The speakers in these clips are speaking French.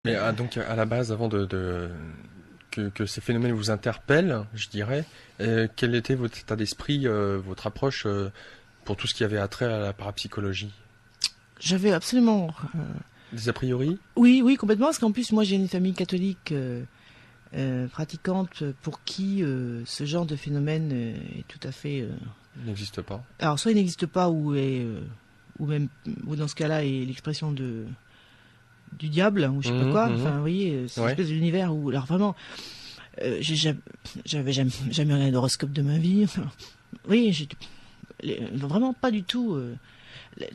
Mais donc à la base, avant que ces phénomènes vous interpellent, je dirais, quel était votre état d'esprit, votre approche pour tout ce qui avait attrait à la parapsychologie? J'avais absolument... Des a priori? Oui, oui, complètement, parce qu'en plus, moi, j'ai une famille catholique pratiquante pour qui ce genre de phénomène est tout à fait... Il n'existe pas. Alors, soit il n'existe pas, ou même, ou dans ce cas-là, est l'expression du diable, ou je sais pas quoi. Enfin, vous voyez, c'est une Ouais. espèce d'univers où... Alors, vraiment, j'avais jamais regardé d'horoscope de ma vie. Enfin, oui, vraiment pas du tout...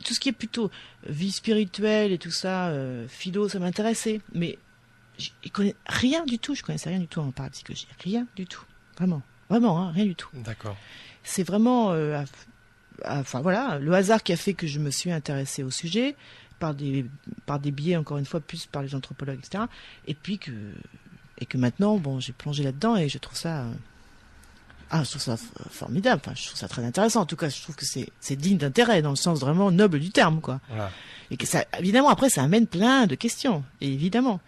tout ce qui est plutôt vie spirituelle et tout ça, philo, ça m'intéressait. Mais je connais rien du tout. Je connaissais rien du tout en parapsychologie. Rien du tout. Vraiment. Vraiment, hein, rien du tout. D'accord. C'est vraiment, enfin voilà, le hasard qui a fait que je me suis intéressée au sujet par des biais, encore une fois, plus par les anthropologues, etc. Et que maintenant, bon, j'ai plongé là-dedans et je trouve ça, je trouve ça formidable. Enfin, je trouve ça très intéressant. En tout cas, je trouve que c'est digne d'intérêt dans le sens vraiment noble du terme, quoi. Voilà. Et que ça, évidemment, après, ça amène plein de questions. Et évidemment,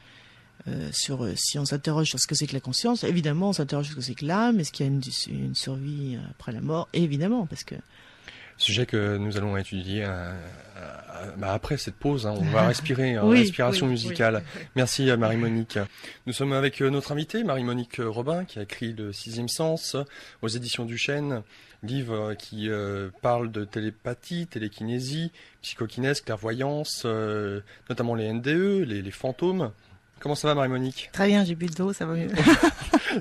si on s'interroge sur ce que c'est que la conscience, évidemment, on s'interroge sur ce que c'est que l'âme. Est-ce qu'il y a une survie après la mort? Et évidemment, parce que Sujet que nous allons étudier après cette pause. On va respirer, oui, respiration oui, musicale. oui. Merci Marie-Monique. Nous sommes avec notre invitée, Marie-Monique Robin, qui a écrit Le Sixième Sens aux éditions du Chêne, livre qui parle de télépathie, télékinésie, psychokinèse, clairvoyance, notamment les NDE, les fantômes. Comment ça va Marie-Monique? Très bien, j'ai bu de l'eau, ça va mieux.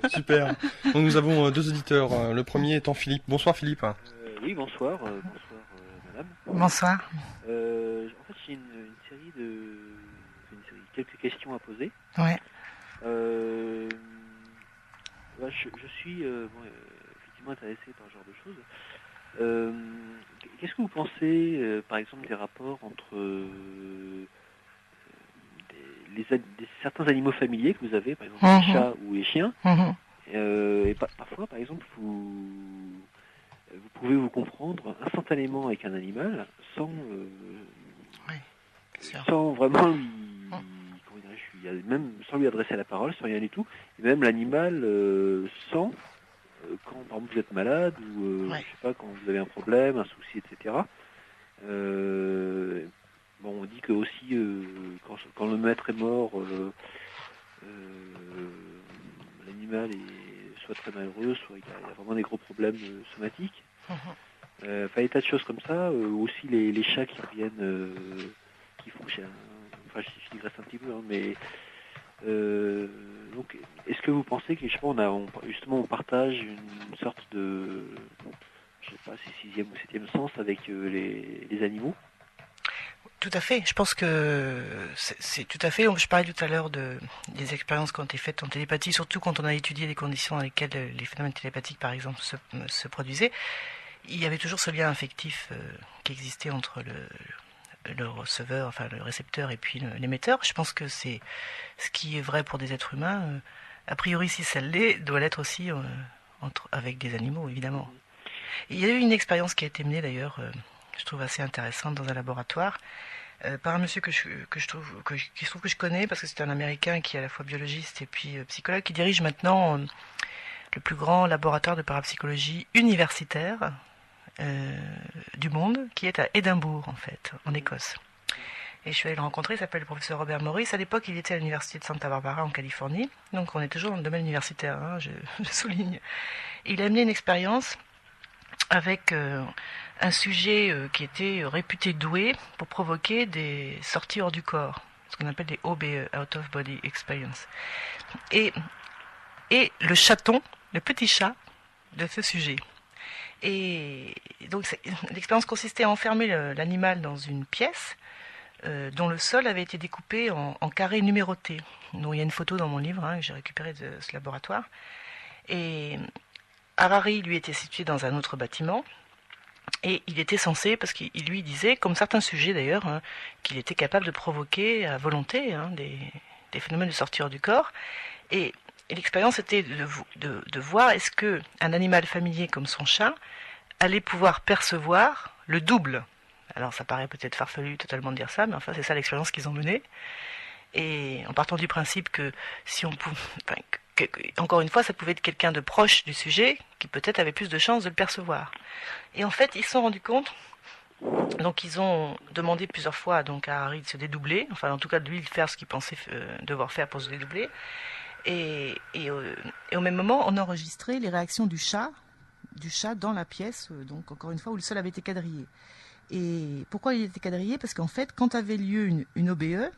Super. Donc, nous avons deux auditeurs. Le premier étant Philippe. Bonsoir Philippe. Oui, bonsoir, madame. Bonsoir. En fait, j'ai quelques questions à poser. Ouais. Je suis effectivement intéressé par ce genre de choses. Qu'est-ce que vous pensez, par exemple, des rapports entre certains animaux familiers que vous avez, par exemple les chats ou les chiens, et parfois, par exemple, vous pouvez vous comprendre instantanément avec un animal sans vraiment lui, même sans lui adresser la parole, sans rien du tout. Et même l'animal sent quand par exemple vous êtes malade ou je sais pas, quand vous avez un problème, un souci, etc. On dit que aussi quand le maître est mort, l'animal est soit très malheureux, soit il a vraiment des gros problèmes somatiques. Des tas de choses comme ça. Aussi les chats qui reviennent, qui font enfin je digresse un petit peu, hein, mais donc est-ce que vous pensez que je sais pas, on partage une sorte de, je sais pas si sixième ou septième sens avec les animaux? Tout à fait. Je pense que c'est tout à fait. Je parlais tout à l'heure des expériences qui ont été faites en télépathie, surtout quand on a étudié les conditions dans lesquelles les phénomènes télépathiques, par exemple, se produisaient. Il y avait toujours ce lien affectif qui existait entre le receveur, enfin le récepteur et puis l'émetteur. Je pense que c'est ce qui est vrai pour des êtres humains. A priori, si ça l'est, doit l'être aussi avec des animaux, évidemment. Et il y a eu une expérience qui a été menée d'ailleurs, je trouve assez intéressante dans un laboratoire, par un monsieur que je trouve que je connais, parce que c'est un Américain qui est à la fois biologiste et puis psychologue, qui dirige maintenant le plus grand laboratoire de parapsychologie universitaire du monde, qui est à Édimbourg, en fait, en Écosse. Et je suis allée le rencontrer, il s'appelle le professeur Robert Morris. À l'époque, il était à l'université de Santa Barbara, en Californie. Donc on est toujours dans le domaine universitaire, hein, je souligne. Il a amené une expérience avec un sujet qui était réputé doué pour provoquer des sorties hors du corps, ce qu'on appelle des OBE, Out of Body Experience. Et le chaton, le petit chat de ce sujet. Et donc l'expérience consistait à enfermer l'animal dans une pièce dont le sol avait été découpé en carrés numérotés. Donc il y a une photo dans mon livre que j'ai récupéré de ce laboratoire. Et Harari, lui, était situé dans un autre bâtiment. Et il était censé, parce qu'il lui disait, comme certains sujets d'ailleurs, qu'il était capable de provoquer à volonté des phénomènes de sortie hors du corps. Et l'expérience était de voir est-ce qu'un animal familier comme son chat allait pouvoir percevoir le double. Alors ça paraît peut-être farfelu totalement de dire ça, mais enfin c'est ça l'expérience qu'ils ont menée. et en partant du principe que si on pouvait, encore une fois, ça pouvait être quelqu'un de proche du sujet qui peut-être avait plus de chances de le percevoir. Et en fait, ils se sont rendus compte. Donc ils ont demandé plusieurs fois donc à Harry de se dédoubler, enfin en tout cas de lui de faire ce qu'il pensait devoir faire pour se dédoubler. Et au même moment, on a enregistré les réactions du chat dans la pièce, donc encore une fois où le sol avait été quadrillé. Et pourquoi il était quadrillé? Parce qu'en fait, quand avait lieu une OBE,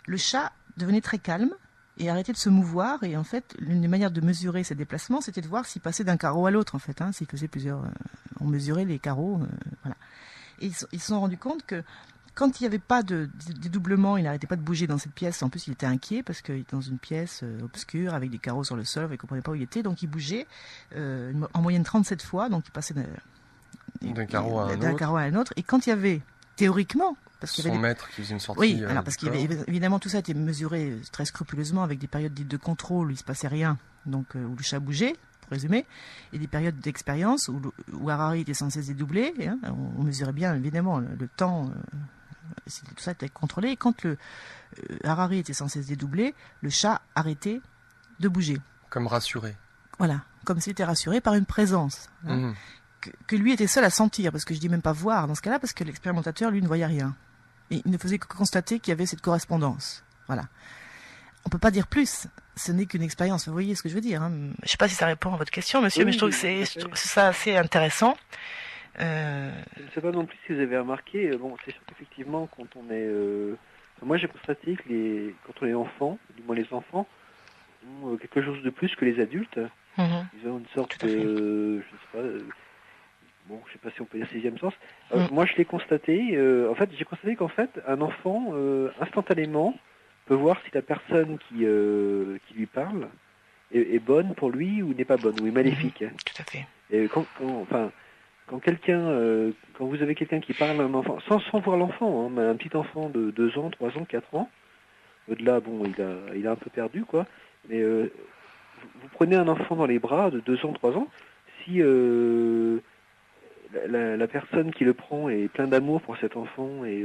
le chat devenait très calme et arrêtait de se mouvoir. Et en fait, l'une des manières de mesurer ses déplacements, c'était de voir s'il passait d'un carreau à l'autre. En fait, s'il faisait plusieurs, on mesurait les carreaux, voilà. Et ils se sont rendus compte que quand il n'y avait pas de dédoublement, il n'arrêtait pas de bouger dans cette pièce. En plus, il était inquiet parce qu'il était dans une pièce obscure avec des carreaux sur le sol. Il ne comprenait pas où il était. Donc, il bougeait en moyenne 37 fois. Donc, il passait d'un carreau à un autre. Et quand il y avait, théoriquement... Parce qu'il y avait son maître qui faisait une sortie... Oui, alors parce qu'évidemment, tout ça a été mesuré très scrupuleusement avec des périodes dites de contrôle où il ne se passait rien, donc où le chat bougeait, pour résumer, et des périodes d'expérience où Harari était censé se dédoubler. On mesurait bien, évidemment, le temps... tout ça était contrôlé. Et quand Harari était censé se dédoubler, le chat arrêtait de bouger. Comme rassuré. Voilà, comme s'il était rassuré par une présence. Que lui était seul à sentir, parce que je dis même pas voir dans ce cas-là, parce que l'expérimentateur, lui, ne voyait rien. Et il ne faisait que constater qu'il y avait cette correspondance. Voilà. On peut pas dire plus. Ce n'est qu'une expérience. Vous voyez ce que je veux dire, hein. Je sais pas si ça répond à votre question, monsieur, mais je trouve que c'est ça assez intéressant. Je ne sais pas non plus si vous avez remarqué. Bon, c'est sûr qu'effectivement, quand on est... moi, j'ai constaté que quand on est enfant, du moins les enfants, ont quelque chose de plus que les adultes. Ils ont une sorte de... je sais pas... bon, je sais pas si on peut dire sixième sens. Moi, je l'ai constaté. En fait, j'ai constaté qu'en fait, un enfant, instantanément, peut voir si la personne qui lui parle est bonne pour lui ou n'est pas bonne, ou est maléfique. Tout à fait. Et quand vous avez quelqu'un qui parle à un enfant, sans voir l'enfant, mais un petit enfant de 2 ans, 3 ans, 4 ans, au-delà, bon, il a un peu perdu, quoi. Mais vous prenez un enfant dans les bras de 2 ans, 3 ans, si la personne qui le prend est plein d'amour pour cet enfant et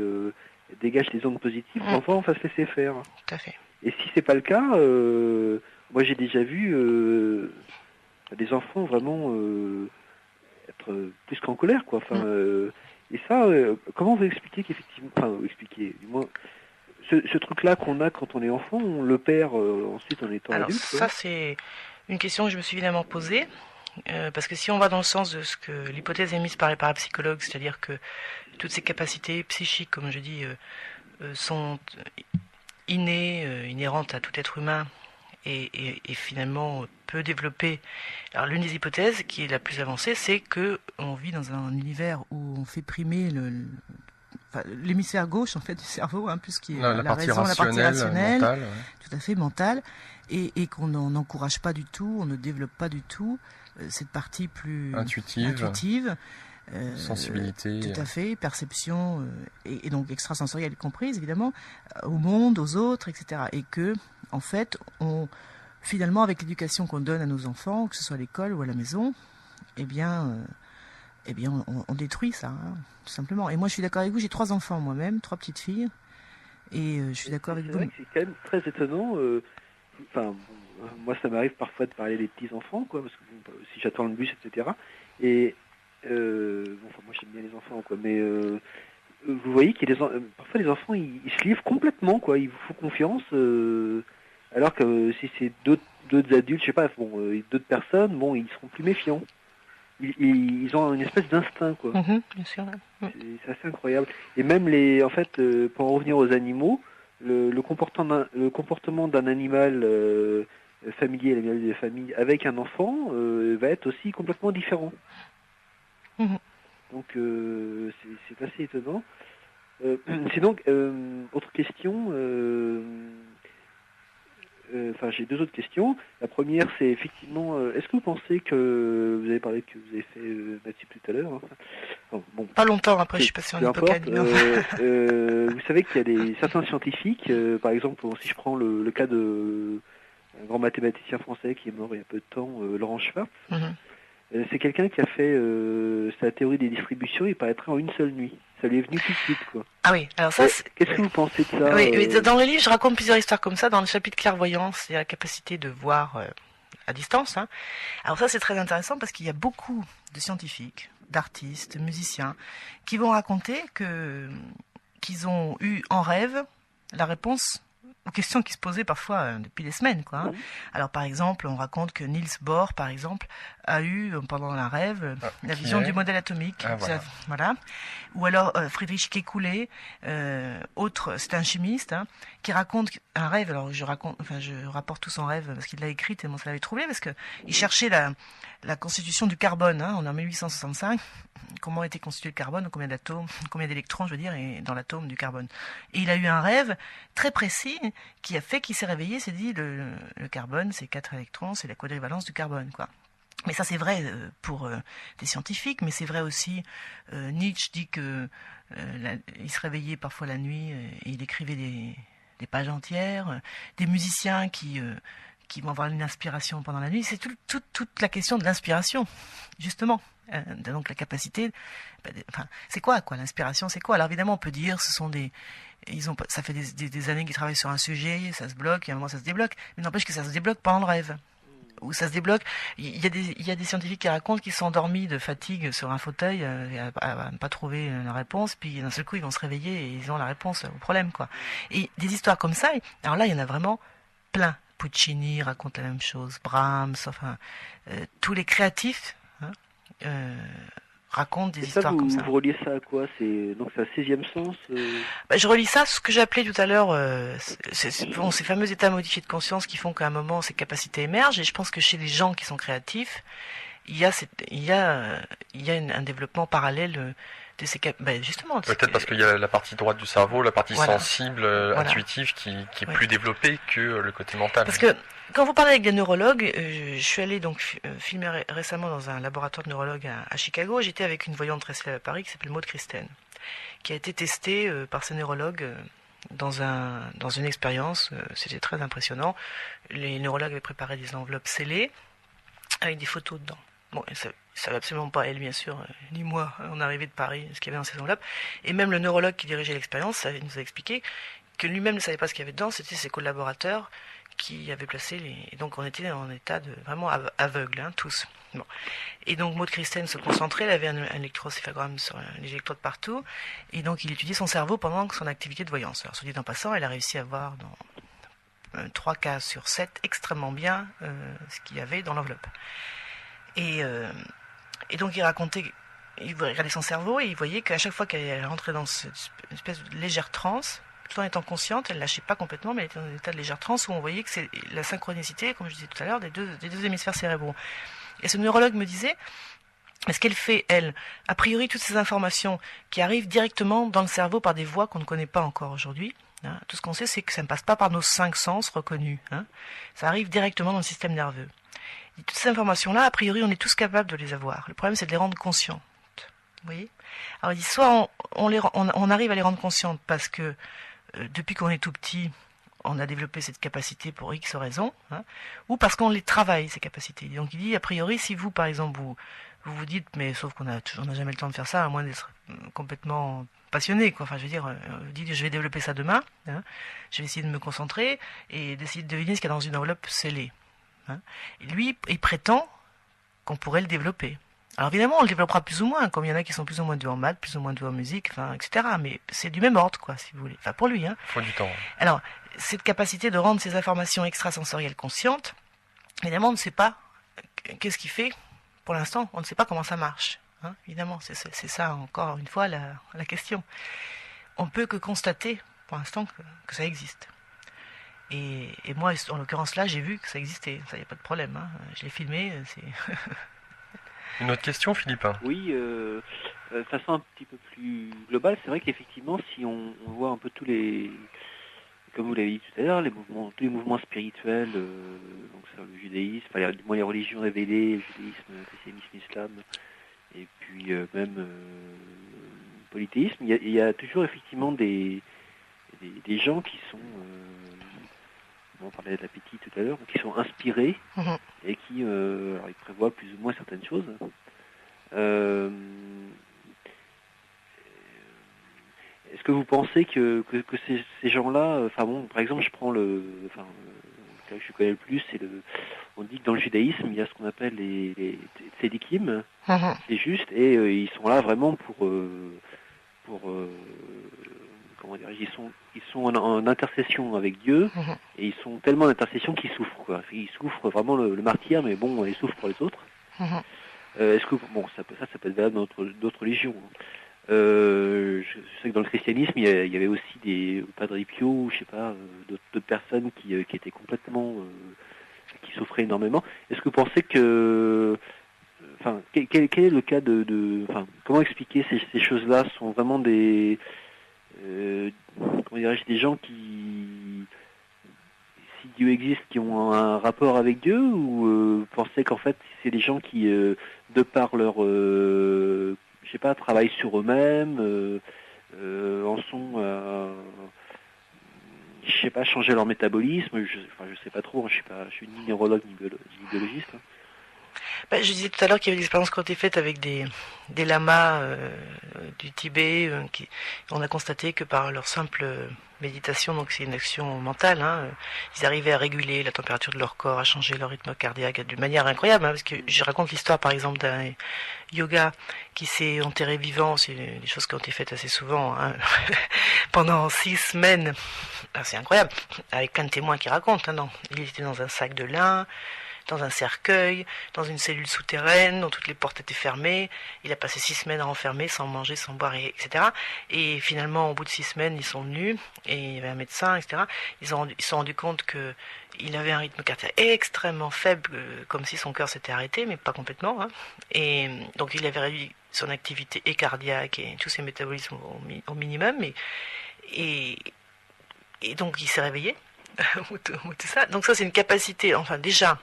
dégage des ondes positives, l'enfant va se laisser faire. Tout à fait. Et si c'est pas le cas, moi j'ai déjà vu des enfants vraiment être plus qu'en colère, quoi. Enfin, et ça, comment vous expliquez qu'effectivement, du moins, ce truc-là qu'on a quand on est enfant, on le perd ensuite en étant adulte. Ça, c'est une question que je me suis évidemment posée. Parce que si on va dans le sens de ce que l'hypothèse émise par les parapsychologues, c'est-à-dire que toutes ces capacités psychiques, comme je dis, sont innées, inhérentes à tout être humain et finalement peu développées. Alors l'une des hypothèses qui est la plus avancée, c'est que on vit dans un univers où on fait primer l'hémisphère gauche en fait du cerveau, plus qui est la partie rationnelle, mentale, tout à fait mentale, et qu'on n'encourage pas du tout, on ne développe pas du tout cette partie plus intuitive, sensibilité, tout à fait, perception et donc extrasensorielle comprise évidemment, au monde, aux autres, etc. Et que en fait, finalement avec l'éducation qu'on donne à nos enfants, que ce soit à l'école ou à la maison, eh bien on détruit ça, tout simplement. Et moi, je suis d'accord avec vous, j'ai 3 enfants moi-même, 3 petites filles, et je suis d'accord avec vous. C'est vrai que c'est quand même très étonnant. Moi, ça m'arrive parfois de parler des petits-enfants, quoi, parce que si j'attends le bus, etc. Et, moi, j'aime bien les enfants, quoi, mais vous voyez qu'il y a parfois les enfants, ils se livrent complètement, quoi, ils vous font confiance, alors que si c'est d'autres adultes, je sais pas, d'autres personnes, ils seront plus méfiants. Ils ont une espèce d'instinct, quoi. Bien sûr. C'est assez incroyable. Et même pour en revenir aux animaux, le comportement d'un animal familier, l'animal de famille, avec un enfant, va être aussi complètement différent. Donc c'est assez étonnant. Sinon, autre question. J'ai 2 autres questions. La première, c'est effectivement, est-ce que vous pensez que vous avez parlé que vous avez fait Maths tout à l'heure, pas longtemps après, je suis passé en hippocampe. Vous savez qu'il y a certains scientifiques, par exemple, si je prends le cas de un grand mathématicien français qui est mort il y a peu de temps, Laurent Schwartz, C'est quelqu'un qui a fait sa théorie des distributions, il paraîtrait en une seule nuit. Ça lui est venu tout de suite, quoi. Ah oui, alors ça... Qu'est-ce que vous pensez de ça? Oui, dans le livre, je raconte plusieurs histoires comme ça. Dans le chapitre clairvoyance, c'est la capacité de voir à distance. Hein. Alors ça, c'est très intéressant parce qu'il y a beaucoup de scientifiques, d'artistes, de musiciens, qui vont raconter qu'ils ont eu en rêve la réponse aux questions qui se posaient parfois depuis des semaines, quoi. Hein. Alors par exemple, on raconte que Niels Bohr, par exemple, a eu pendant un rêve la vision du modèle atomique. Voilà. Ou alors Friedrich Kekulé, c'est un chimiste, hein, qui raconte un rêve. Alors je rapporte tout son rêve parce qu'il l'a écrit tellement ça l'avait troublé, parce que il cherchait la constitution du carbone. Hein, on est en 1865. Comment était constitué le carbone, combien d'atomes, combien d'électrons, je veux dire, et dans l'atome du carbone. Et il a eu un rêve très précis qui a fait qu'il s'est réveillé, s'est dit le carbone, c'est 4 électrons, c'est la quadrivalence du carbone, quoi. Mais ça c'est vrai pour des scientifiques, mais c'est vrai aussi. Nietzsche dit que il se réveillait parfois la nuit et il écrivait des pages entières. Des musiciens qui vont avoir une inspiration pendant la nuit. C'est toute la question de l'inspiration, justement. Donc la capacité. C'est quoi l'inspiration, c'est quoi? Alors évidemment, on peut dire, ça fait des années qu'ils travaillent sur un sujet, ça se bloque, et à un moment ça se débloque. Mais n'empêche que ça se débloque pendant le rêve. Où ça se débloque. Il y a des scientifiques qui racontent qu'ils sont endormis de fatigue sur un fauteuil à ne pas trouver la réponse, puis d'un seul coup ils vont se réveiller et ils ont la réponse au problème, quoi. Et des histoires comme ça, alors là il y en a vraiment plein. Puccini raconte la même chose, Brahms, enfin tous les créatifs racontent des histoires comme ça. Vous reliez ça à quoi? Donc c'est un 16e sens Je relis ça, ce que j'appelais tout à l'heure, ces fameux états modifiés de conscience qui font qu'à un moment ces capacités émergent. Et je pense que chez les gens qui sont créatifs, il y a un développement parallèle de ces justement. Peut-être parce qu'il y a la partie droite du cerveau, la partie sensible, intuitive, qui est plus développée que le côté mental. Parce que quand vous parlez avec des neurologues, je suis allée donc filmer récemment dans un laboratoire de neurologue à Chicago. J'étais avec une voyante très célèbre à Paris qui s'appelle Maud Christen, qui a été testée par ces neurologues dans une expérience. C'était très impressionnant. Les neurologues avaient préparé des enveloppes scellées avec des photos dedans. Bon, ça savait absolument pas elle, bien sûr, ni moi, on arrivait de Paris, ce qu'il y avait dans ces enveloppes. Et même le neurologue qui dirigeait l'expérience nous a expliqué que lui-même ne savait pas ce qu'il y avait dedans. C'était ses collaborateurs qui avaient placé et donc on était en état de vraiment aveugle, hein, tous. Bon. Et donc Maud Christen se concentrait, elle avait un électrocéphalogramme sur les électrodes partout, et donc il étudiait son cerveau pendant son activité de voyance. Alors, soit dit en passant, elle a réussi à voir dans 3 cas sur 7 extrêmement bien ce qu'il y avait dans l'enveloppe. Et donc il regardait son cerveau et il voyait qu'à chaque fois qu'elle rentrait dans une espèce de légère transe, tout en étant consciente, elle ne lâchait pas complètement, mais elle était dans un état de légère transe où on voyait que c'est la synchronicité, comme je disais tout à l'heure, des deux hémisphères cérébraux. Et ce neurologue me disait, est-ce qu'elle fait, elle, a priori, toutes ces informations qui arrivent directement dans le cerveau par des voies qu'on ne connaît pas encore aujourd'hui, hein, tout ce qu'on sait, c'est que ça ne passe pas par nos 5 sens reconnus, hein, ça arrive directement dans le système nerveux. Et toutes ces informations-là, a priori, on est tous capables de les avoir. Le problème, c'est de les rendre conscientes. Vous voyez ? Alors, il dit, soit on arrive à les rendre conscientes parce que depuis qu'on est tout petit, on a développé cette capacité pour X raisons, hein, ou parce qu'on les travaille, ces capacités. Donc il dit, a priori, si vous, par exemple, vous dites, mais sauf qu'on n'a jamais le temps de faire ça, à moins d'être complètement passionné, quoi. Enfin, je veux dire, vous dites, je vais développer ça demain, hein, je vais essayer de me concentrer et d'essayer de deviner ce qu'il y a dans une enveloppe scellée. Hein. Et lui, il prétend qu'on pourrait le développer. Alors évidemment, on le développera plus ou moins, comme il y en a qui sont plus ou moins doués en maths, plus ou moins doués en musique, enfin, etc. Mais c'est du même ordre, quoi, si vous voulez. Enfin, pour lui, hein. Il faut du temps. Alors, cette capacité de rendre ces informations extrasensorielles conscientes, évidemment, on ne sait pas qu'est-ce qui fait, pour l'instant, on ne sait pas comment ça marche. Hein, évidemment, c'est ça, encore une fois, la question. On peut que constater, pour l'instant, que ça existe. Et moi, en l'occurrence là, j'ai vu que ça existait. Ça, il n'y a pas de problème. Hein. Je l'ai filmé, c'est... Une autre question, Philippe? Oui, de façon un petit peu plus globale, c'est vrai qu'effectivement, si on voit un peu tous les, comme vous l'avez dit tout à l'heure, tous les mouvements spirituels, donc c'est le judaïsme, enfin, les religions révélées, le judaïsme, le christianisme, l'islam, et puis même le polythéisme, il y a toujours effectivement des gens qui sont on parlait de l'appétit tout à l'heure, qui sont inspirés et qui alors ils prévoient plus ou moins certaines choses. Est-ce que vous pensez que ces gens-là, par exemple, je prends le cas que je connais le plus, on dit que dans le judaïsme, il y a ce qu'on appelle les tzedikim, c'est juste, et ils sont là vraiment pour comment dire, ils sont en intercession avec Dieu, et ils sont tellement en intercession qu'ils souffrent, quoi. Ils souffrent vraiment le martyr, mais bon, ils souffrent pour les autres. Est-ce que ça peut être valable dans d'autres religions. Je sais que dans le christianisme, il y avait aussi des Padre Pio, je sais pas, d'autres personnes qui étaient complètement, qui souffraient énormément. Est-ce que vous pensez que, quel est le cas comment expliquer ces choses-là sont vraiment des, comment dirais-je, des gens qui, si Dieu existe, qui ont un rapport avec Dieu, ou vous pensez qu'en fait c'est des gens qui, de par leur je sais pas, travaillent sur eux-mêmes, en sont, je sais pas, changer leur métabolisme, je sais pas trop, je suis ni neurologue ni biologiste. Je disais tout à l'heure qu'il y avait des expériences qui ont été faites avec des lamas du Tibet, on a constaté que par leur simple méditation, donc c'est une action mentale, ils arrivaient à réguler la température de leur corps, à changer leur rythme cardiaque d'une manière incroyable, parce que je raconte l'histoire par exemple d'un yoga qui s'est enterré vivant, c'est des choses qui ont été faites assez souvent, pendant 6 semaines, c'est incroyable, avec plein de témoins qui racontent, il était dans un sac de lin, dans un cercueil, dans une cellule souterraine dont toutes les portes étaient fermées. Il a passé 6 semaines à enfermer, sans manger, sans boire, etc. Et finalement, au bout de 6 semaines, ils sont venus, et il y avait un médecin, etc. Ils se sont rendus compte qu'il avait un rythme cardiaque extrêmement faible, comme si son cœur s'était arrêté, mais pas complètement. Et donc, il avait réduit son activité et cardiaque et tous ses métabolismes au minimum. Et donc, il s'est réveillé. Tout ça. Donc ça, c'est une capacité, déjà...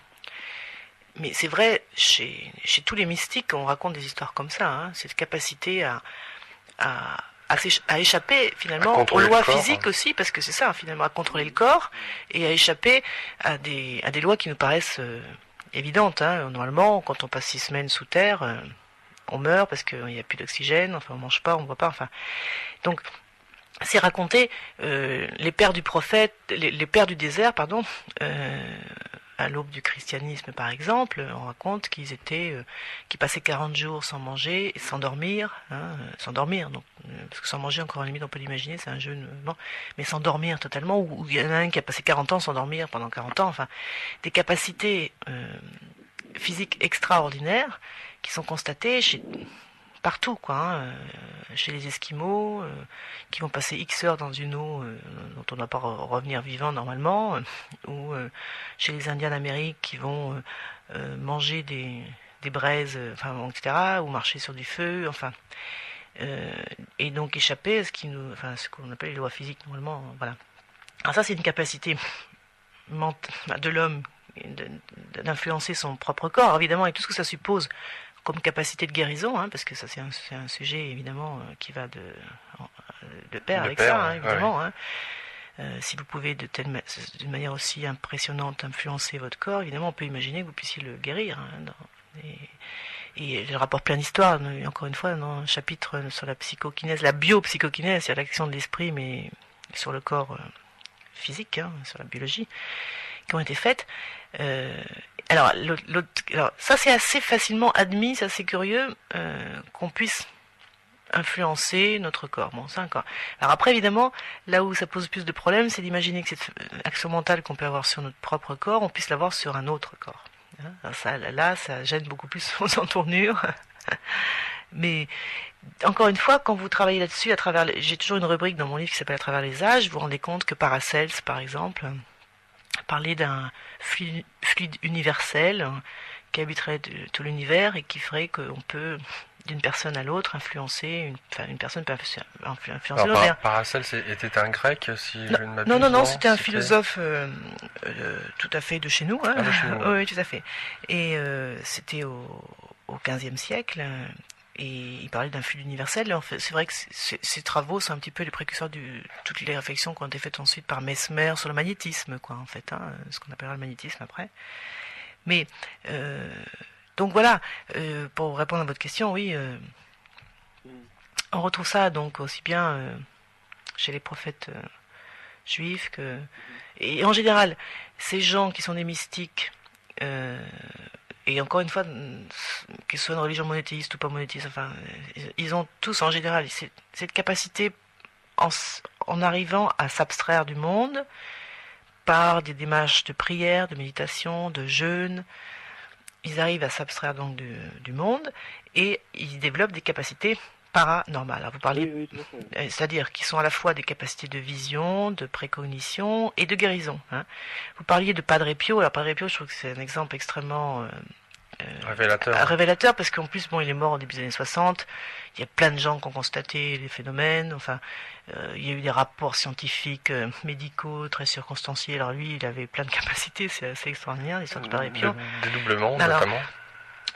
Mais c'est vrai, chez tous les mystiques, on raconte des histoires comme ça, cette capacité à échapper finalement aux lois physiques aussi, parce que c'est ça, finalement, à contrôler le corps et à échapper à des lois qui nous paraissent évidentes. Normalement, quand on passe 6 semaines sous terre, on meurt parce qu'il n'y a plus d'oxygène, on mange pas, on boit pas, donc c'est raconté, les pères du prophète, les pères du désert, à l'aube du christianisme par exemple, on raconte qu'ils passaient 40 jours sans manger et sans dormir, donc, parce que sans manger, encore à la limite on peut l'imaginer, c'est un jeûne, mais sans dormir totalement, ou il y en a un qui a passé 40 ans sans dormir pendant 40 ans, des capacités physiques extraordinaires qui sont constatées partout, chez les Esquimaux, qui vont passer X heures dans une eau dont on ne va pas revenir vivant normalement, ou chez les Indiens d'Amérique qui vont manger des braises, etc., ou marcher sur du feu, et donc échapper à ce qu'on appelle les lois physiques normalement, voilà. Alors ça, c'est une capacité de l'homme d'influencer son propre corps, évidemment, et tout ce que ça suppose comme capacité de guérison, parce que ça c'est un sujet évidemment qui va de pair avec ça, évidemment. Ouais. Si vous pouvez d'une manière aussi impressionnante influencer votre corps, évidemment on peut imaginer que vous puissiez le guérir. Et je rapporte plein d'histoires, encore une fois, dans un chapitre sur la psychokinèse, la biopsychokinèse, c'est l'action de l'esprit, mais sur le corps physique, sur la biologie, qui ont été faites. Alors ça c'est assez facilement admis, c'est assez curieux qu'on puisse influencer notre corps. Bon, c'est un corps. Alors après, évidemment, là où ça pose plus de problèmes, c'est d'imaginer que cette action mentale qu'on peut avoir sur notre propre corps, on puisse l'avoir sur un autre corps. Alors ça gêne beaucoup plus aux entournures. Mais encore une fois, quand vous travaillez là-dessus, j'ai toujours une rubrique dans mon livre qui s'appelle À travers les âges, vous vous rendez compte que Paracels, par exemple, parler d'un fluide universel qui habiterait tout l'univers et qui ferait qu'on peut, d'une personne à l'autre, influencer, une personne peut influencer l'autre. Paracels était un grec, si je ne m'abuse. Non, c'était un philosophe tout à fait de chez nous. De chez nous. Oui, tout à fait. Et c'était au XVe siècle. Et il parlait d'un fluide universel. En fait, c'est vrai que ces travaux sont un petit peu les précurseurs de toutes les réflexions qui ont été faites ensuite par Mesmer sur le magnétisme, quoi, en fait, hein, ce qu'on appellera le magnétisme après. Mais donc voilà, pour répondre à votre question, oui, on retrouve ça donc aussi bien chez les prophètes juifs que, et en général, ces gens qui sont des mystiques. Et encore une fois, qu'ils soient une religion monothéiste ou pas monothéiste, enfin, ils ont tous en général cette capacité, en arrivant à s'abstraire du monde par des démarches de prière, de méditation, de jeûne, ils arrivent à s'abstraire donc du monde et ils développent des capacités paranormales. Alors vous parliez, c'est-à-dire qui sont à la fois des capacités de vision, de précognition et de guérison. Hein. Vous parliez de Padre Pio. Alors Padre Pio, je trouve que c'est un exemple extrêmement révélateur parce qu'en plus, bon, il est mort au début des années 60. Il y a plein de gens qui ont constaté les phénomènes. Enfin, il y a eu des rapports scientifiques, médicaux, très circonstanciés. Alors lui, il avait plein de capacités. C'est assez extraordinaire l'histoire de Padre Pio. Dédoublement, notamment.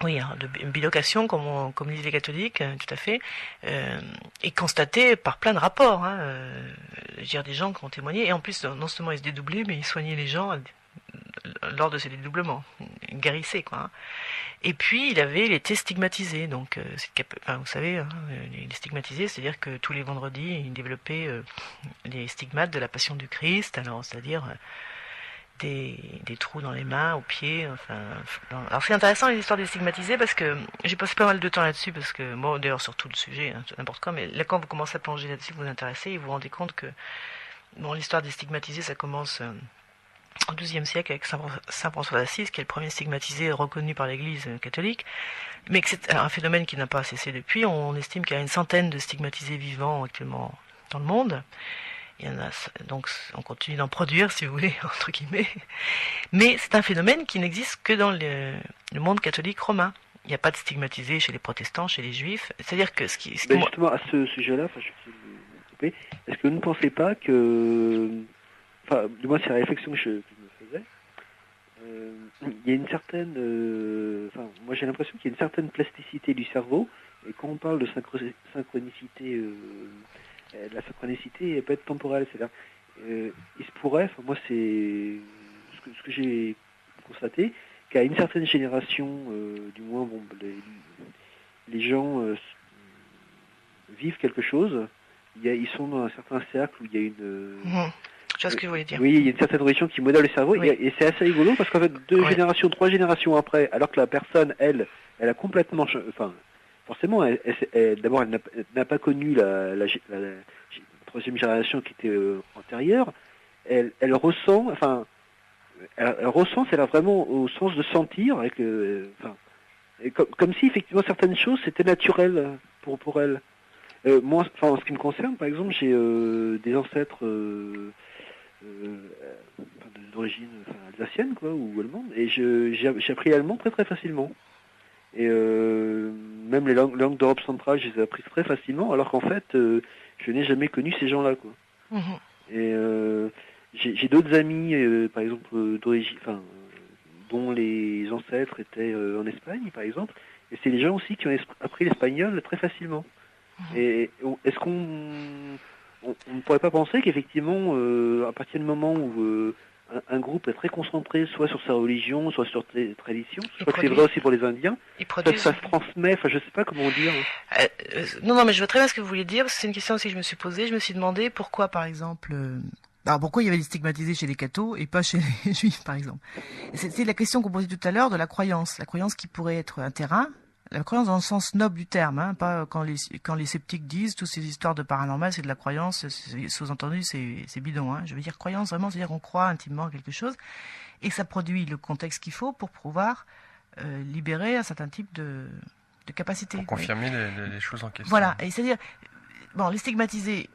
Oui, de bilocation, comme disent les catholiques, tout à fait, et constaté par plein de rapports. Hein, je veux dire, des gens qui ont témoigné. Et en plus, non seulement ils se dédoublaient, mais ils soignaient les gens lors de ces dédoublements. Ils guérissaient, quoi. Hein. Et puis, il était stigmatisé. Donc, vous savez, hein, les stigmatisés, c'est-à-dire que tous les vendredis, il développait les stigmates de la Passion du Christ. Alors, c'est-à-dire des trous dans les mains, aux pieds. Enfin, alors, c'est intéressant les histoires des stigmatisés parce que j'ai passé pas mal de temps là-dessus parce que moi, d'ailleurs, sur tout le sujet, hein, n'importe quoi. Mais là, quand vous commencez à plonger là-dessus, vous vous intéressez et vous vous rendez compte que bon, l'histoire des stigmatisés, ça commence au XIIe siècle avec Saint François d'Assise, qui est le premier stigmatisé reconnu par l'Église catholique, mais que c'est un phénomène qui n'a pas cessé depuis. On estime qu'il y a une centaine de stigmatisés vivants actuellement dans le monde. Il y en a, donc on continue d'en produire, si vous voulez, entre guillemets. Mais c'est un phénomène qui n'existe que dans le monde catholique romain. Il n'y a pas de stigmatisés chez les protestants, chez les juifs. C'est-à-dire que justement, à ce sujet-là, est-ce que vous ne pensez pas que... Enfin, du moins, c'est la réflexion que je me faisais. Il y a une certaine... moi, j'ai l'impression qu'il y a une certaine plasticité du cerveau. Et quand on parle de synchronicité... la synchronicité peut être temporelle. C'est-à-dire, il se pourrait... Enfin, moi, c'est ce que j'ai constaté, qu'à une certaine génération, du moins, bon, les gens vivent quelque chose. Ils sont dans un certain cercle où il y a une... Je vois ce que vous voulez dire. Oui, il y a une certaine religion qui modèle le cerveau, oui. et c'est assez rigolo parce qu'en fait, 3 générations après, alors que la personne, elle a complètement... Enfin, forcément, d'abord, elle n'a pas connu la troisième génération qui était antérieure, elle ressent, enfin, elle ressent, c'est là vraiment au sens de sentir, avec, comme si effectivement certaines choses c'était naturel pour elle. Moi, en ce qui me concerne, par exemple, j'ai des ancêtres d'origine alsacienne, quoi, ou allemande, et j'ai appris l'allemand très très facilement. Et même les langues d'Europe centrale, je les ai apprises très facilement, alors qu'en fait, je n'ai jamais connu ces gens-là, quoi. Et j'ai d'autres amis, par exemple, d'origine, dont les ancêtres étaient en Espagne, par exemple, et c'est les gens aussi qui ont appris l'espagnol très facilement. Et est-ce qu'on ne pourrait pas penser qu'effectivement, à partir du moment où un groupe est très concentré soit sur sa religion, soit sur ses traditions, je crois que c'est vrai aussi pour les Indiens, ça se transmet, je ne sais pas comment dire. Non, mais je vois très bien ce que vous voulez dire, parce que c'est une question aussi que je me suis posée. Je me suis demandé pourquoi, par exemple... Alors pourquoi il y avait des stigmatisés chez les cathos et pas chez les juifs, par exemple. C'était la question qu'on posait tout à l'heure de la croyance qui pourrait être un terrain. La croyance dans le sens noble du terme, hein, pas quand les sceptiques disent toutes ces histoires de paranormal, c'est de la croyance, sous-entendu c'est bidon. Hein. Je veux dire croyance vraiment, c'est-à-dire qu'on croit intimement à quelque chose et que ça produit le contexte qu'il faut pour pouvoir libérer un certain type de capacité. Pour confirmer les choses en question. Voilà, et c'est-à-dire, bon, les stigmatisés,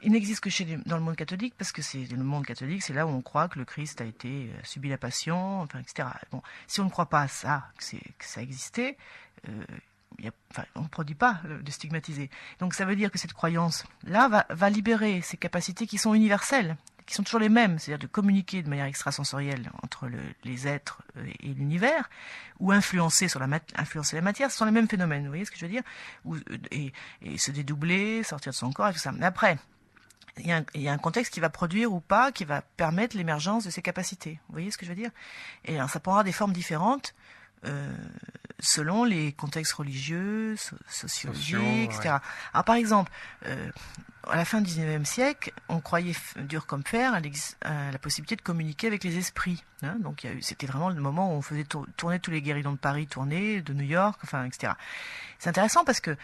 ils n'existent que dans le monde catholique parce que c'est le monde catholique, c'est là où on croit que le Christ a été subi la passion, etc. Bon, si on ne croit pas à ça, que ça existait, on ne produit pas de stigmatisés. Donc ça veut dire que cette croyance-là va libérer ces capacités qui sont universelles. qui sont toujours les mêmes, c'est-à-dire de communiquer de manière extrasensorielle entre les êtres et l'univers, ou influencer la matière, ce sont les mêmes phénomènes, vous voyez ce que je veux dire, et se dédoubler, sortir de son corps et tout ça. Mais après, il y a un contexte qui va produire ou pas, qui va permettre l'émergence de ces capacités. Vous voyez ce que je veux dire? Et alors, ça prendra des formes différentes selon les contextes religieux, sociologiques, etc. Ouais. Alors, par exemple, à la fin du XIXe siècle, on croyait dur comme fer à la possibilité de communiquer avec les esprits. Hein, donc, c'était vraiment le moment où on faisait tourner tous les guéridons de Paris, de New York, enfin, etc. C'est intéressant parce que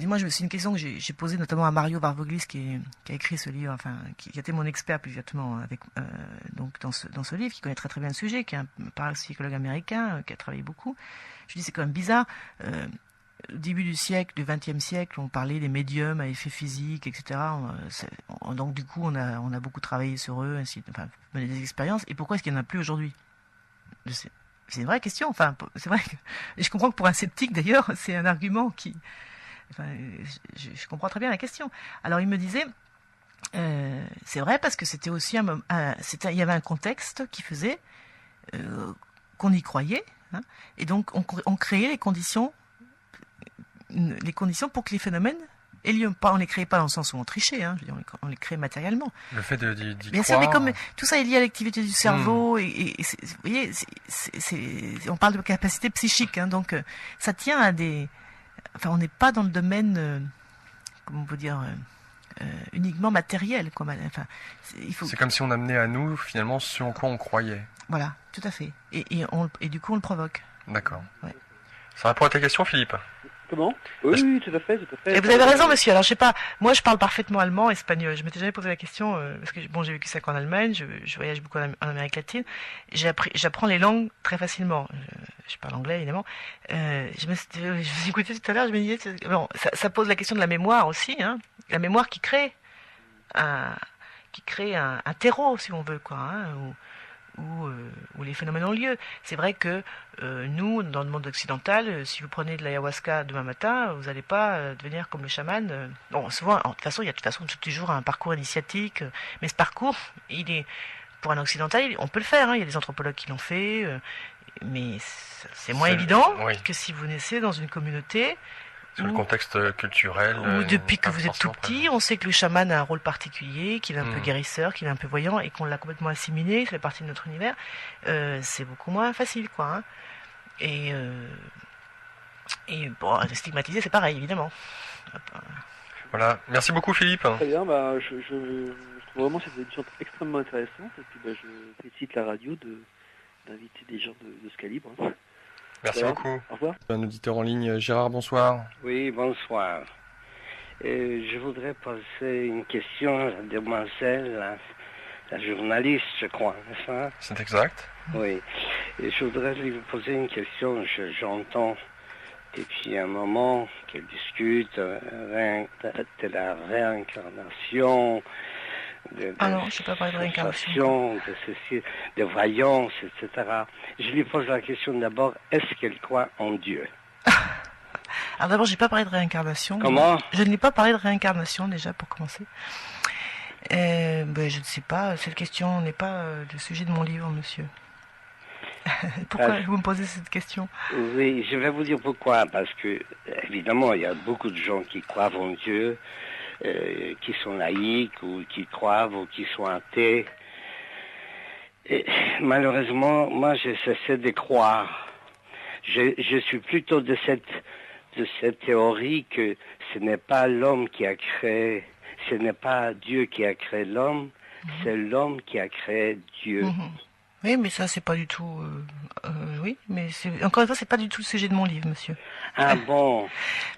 moi, c'est une question que j'ai posée notamment à Mario Varvoglis qui a écrit ce livre, enfin, qui était mon expert plus exactement donc dans ce livre, qui connaît très très bien le sujet, qui est un parapsychologue américain, qui a travaillé beaucoup. Je dis c'est quand même bizarre. Au début du XXe siècle, on parlait des médiums à effet physique, etc. Donc du coup, on a beaucoup travaillé sur eux, mené des expériences. Et pourquoi est-ce qu'il n'y en a plus aujourd'hui? C'est une vraie question. Enfin, c'est vrai que je comprends que pour un sceptique, d'ailleurs, c'est un argument qui. Enfin, je comprends très bien la question. Alors, il me disait, c'est vrai parce que c'était aussi il y avait un contexte qui faisait qu'on y croyait, hein, et donc on créait les conditions pour que les phénomènes aient lieu. On les créait pas dans le sens où on trichait, hein, je veux dire, on les créait matériellement. Le fait d'y bien croire... sûr, mais comme tout ça est lié à l'activité du cerveau, et vous voyez, on parle de capacité psychique, hein, donc ça tient à des... Enfin, on n'est pas dans le domaine, comment on peut dire, uniquement matériel. C'est comme si on amenait à nous, finalement, ce en quoi on croyait. Voilà, tout à fait. Et du coup, on le provoque. D'accord. Ouais. Ça répond à ta question, Philippe? Comment? Oui, tout à fait. Et vous avez raison, monsieur. Alors, je sais pas, moi, je parle parfaitement allemand, espagnol. Je m'étais jamais posé la question, parce que, bon, j'ai vécu 5 ans en Allemagne, je voyage beaucoup en Amérique latine. J'apprends les langues très facilement. Je parle anglais, évidemment. Je vous écoutais tout à l'heure, je me disais, bon, ça pose la question de la mémoire aussi, hein. La mémoire qui crée un terreau, si on veut, quoi, hein, où les phénomènes ont lieu. C'est vrai que nous, dans le monde occidental, si vous prenez de l'ayahuasca demain matin, vous n'allez pas devenir comme le chaman. Bon, souvent, de toute façon, il y a toujours un parcours initiatique, mais ce parcours, il est pour un occidental, on peut le faire. Hein, il y a des anthropologues qui l'ont fait, mais c'est moins évident que si vous naissez dans une communauté. Sur le contexte culturel. Ou depuis que vous êtes tout petit, on sait que le chaman a un rôle particulier, qu'il est un peu guérisseur, qu'il est un peu voyant, et qu'on l'a complètement assimilé, ça fait partie de notre univers. C'est beaucoup moins facile, quoi. Hein. Et bon, stigmatiser, c'est pareil, évidemment. Voilà. Merci beaucoup, Philippe. Très bien. Je trouve vraiment cette émission extrêmement intéressante. Et puis, je félicite la radio d'inviter des gens de ce calibre. Merci beaucoup. Au revoir. Un auditeur en ligne, Gérard, bonsoir. Oui, bonsoir. Je voudrais poser une question à la demoiselle, la journaliste, je crois, n'est-ce pas? C'est exact. Oui. Et je voudrais lui poser une question. J'entends depuis un moment qu'elle discute de la réincarnation, non, je ne sais pas parler de réincarnation. De voyance, etc. Je lui pose la question d'abord, est-ce qu'elle croit en Dieu? Alors d'abord, je n'ai pas parlé de réincarnation. Comment? Je n'ai pas parlé de réincarnation déjà, pour commencer. Je ne sais pas, cette question n'est pas le sujet de mon livre, monsieur. Pourquoi vous me posez cette question? Oui, je vais vous dire pourquoi. Parce que, évidemment, il y a beaucoup de gens qui croient en Dieu, qui sont laïcs ou qui croient ou qui sont athées. Et, malheureusement, moi, j'ai cessé de croire. Je suis plutôt de cette théorie que ce n'est pas l'homme qui a créé, ce n'est pas Dieu qui a créé l'homme, c'est l'homme qui a créé Dieu. Oui, mais ça, c'est pas du tout... oui, mais encore une fois, c'est pas du tout le sujet de mon livre, monsieur. Ah bon?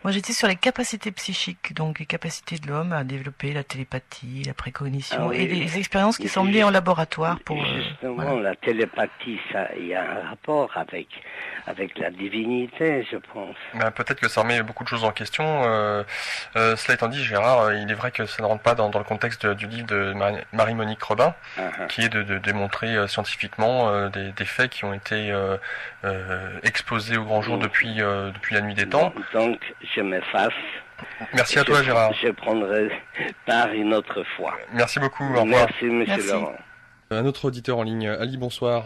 Moi, j'étais sur les capacités psychiques, donc les capacités de l'homme à développer la télépathie, la précognition, et les expériences qui sont menées en laboratoire pour... Justement, la télépathie, ça, il y a un rapport avec la divinité, je pense. Peut-être que ça remet beaucoup de choses en question. Cela étant dit, Gérard, il est vrai que ça ne rentre pas dans le contexte du livre de Marie-Monique Robin, qui est de démontrer scientifiquement des faits qui ont été exposés au grand jour depuis la nuit des temps. Donc, je m'efface. Merci à toi, Gérard. Je prendrai part une autre fois. Merci beaucoup. Au revoir. Merci, monsieur Laurent. Un autre auditeur en ligne, Ali, bonsoir.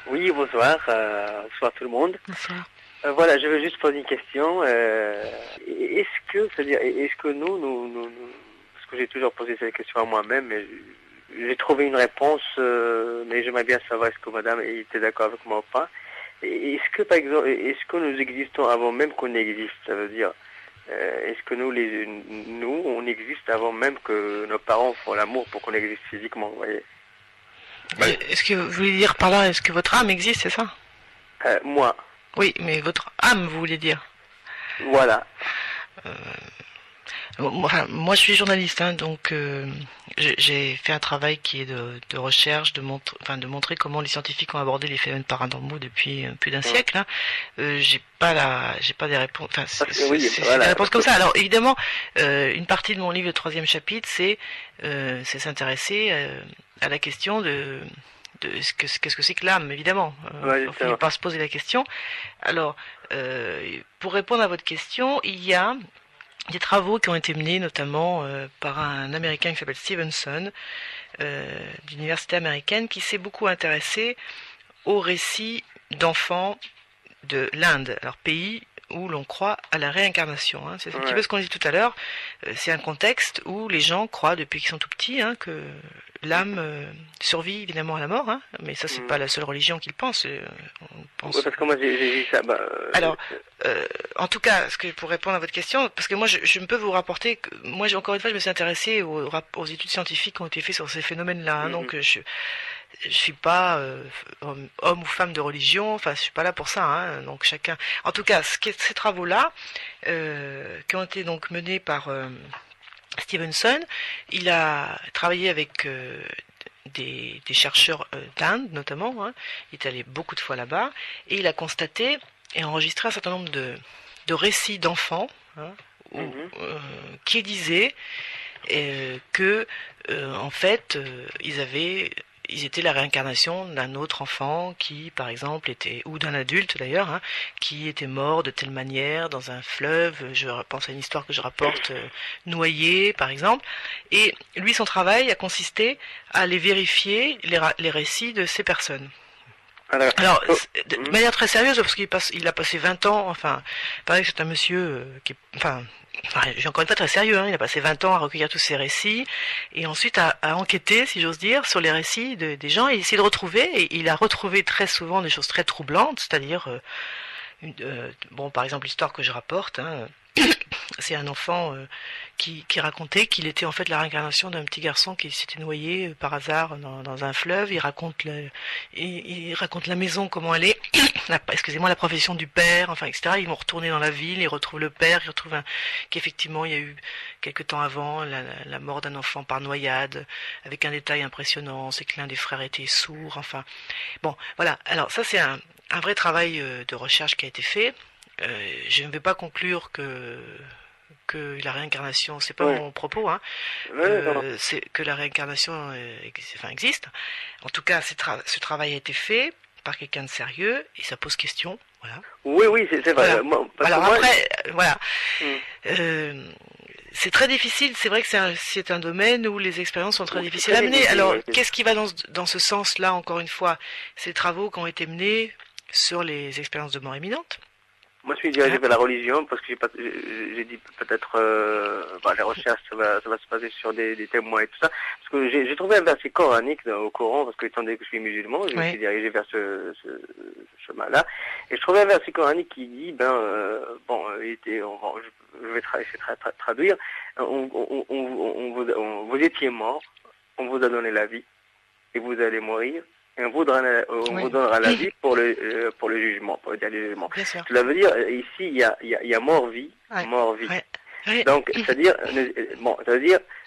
Oui, bonsoir. Bonsoir tout le monde. Bonsoir. Voilà, je veux juste poser une question. Est-ce que nous, parce que j'ai toujours posé cette question à moi-même, mais j'ai trouvé une réponse, mais j'aimerais bien savoir est-ce que madame était d'accord avec moi ou pas. Est-ce que, par exemple, est-ce que nous existons avant même qu'on existe? Ça veut dire, est-ce que nous, on existe avant même que nos parents font l'amour pour qu'on existe physiquement, vous voyez? Est-ce que vous voulez dire par là, est-ce que votre âme existe, c'est ça? Moi. Oui, mais votre âme, vous voulez dire? Voilà. Moi, je suis journaliste, hein, donc j'ai fait un travail qui est de recherche, de montrer comment les scientifiques ont abordé les phénomènes paranormaux depuis plus d'un siècle. Hein. J'ai pas des réponses. Enfin, c'est des réponses comme ça. Alors évidemment, une partie de mon livre, le 3e chapitre, c'est s'intéresser à la question de qu'est-ce que c'est que l'âme, évidemment. Il ne faut pas se poser la question. Alors, pour répondre à votre question, il y a des travaux qui ont été menés notamment par un Américain qui s'appelle Stevenson, d'université américaine, qui s'est beaucoup intéressé aux récits d'enfants de l'Inde, alors pays où l'on croit à la réincarnation. Hein. C'est un petit peu ce qu'on dit tout à l'heure. C'est un contexte où les gens croient depuis qu'ils sont tout petits que l'âme survit évidemment à la mort, hein, mais ça c'est pas la seule religion qu'ils pensent. On pense... parce que moi j'ai vu ça. Alors, en tout cas, pour répondre à votre question, parce que moi je peux vous rapporter que moi encore une fois je me suis intéressé aux études scientifiques qui ont été faites sur ces phénomènes-là, hein, donc je suis pas homme ou femme de religion, enfin je suis pas là pour ça, hein, donc chacun. En tout cas, ces travaux-là qui ont été donc menés par Stevenson, il a travaillé avec des chercheurs d'Inde notamment, hein. Il est allé beaucoup de fois là-bas et il a constaté et enregistré un certain nombre de récits d'enfants, hein, qui disaient que en fait ils étaient la réincarnation d'un autre enfant qui, par exemple, ou d'un adulte d'ailleurs, hein, qui était mort de telle manière dans un fleuve. Je pense à une histoire que je rapporte, noyé, par exemple. Et lui, son travail a consisté à aller vérifier les récits de ces personnes. Alors, de manière très sérieuse, parce qu'il a passé 20 ans, enfin, pareil, c'est un monsieur j'ai encore une fois très sérieux, hein, il a passé 20 ans à recueillir tous ces récits, et ensuite à enquêter, si j'ose dire, sur les récits des gens, et essayer de retrouver, et il a retrouvé très souvent des choses très troublantes, c'est-à-dire, par exemple, l'histoire que je rapporte, hein, c'est un enfant qui racontait qu'il était en fait la réincarnation d'un petit garçon qui s'était noyé par hasard dans un fleuve. Il raconte la maison, comment elle est, la profession du père, enfin, etc. Ils vont retourner dans la ville, ils retrouvent le père, ils retrouvent qu'effectivement il y a eu quelque temps avant la mort d'un enfant par noyade, avec un détail impressionnant, c'est que l'un des frères était sourd, enfin. Bon, voilà. Alors ça c'est un vrai travail de recherche qui a été fait. Je ne vais pas conclure que la réincarnation, c'est pas mon propos, hein, c'est que la réincarnation existe. En tout cas, ce travail a été fait par quelqu'un de sérieux et ça pose question. Voilà. Oui, c'est vrai. Voilà. Alors après, voilà. C'est très difficile. C'est vrai que c'est un domaine où les expériences sont très difficiles à mener. Alors, qu'est-ce qui va dans ce sens-là, encore une fois? Ces travaux qui ont été menés sur les expériences de mort imminente. Moi, je suis dirigé vers la religion parce que j'ai dit peut-être les recherches, ça va se passer sur des témoins et tout ça. Parce que j'ai trouvé un verset coranique au Coran, parce que étant donné que je suis musulman, je me suis dirigé vers ce chemin-là. Et je trouvais un verset coranique qui dit, je vais traduire, vous étiez mort, on vous a donné la vie, et vous allez mourir. Et on vous donnera la vie pour le jugement, pour le dernier jugement. Cela veut dire, ici, il y a mort-vie, mort-vie. Ouais. Donc, c'est-à-dire,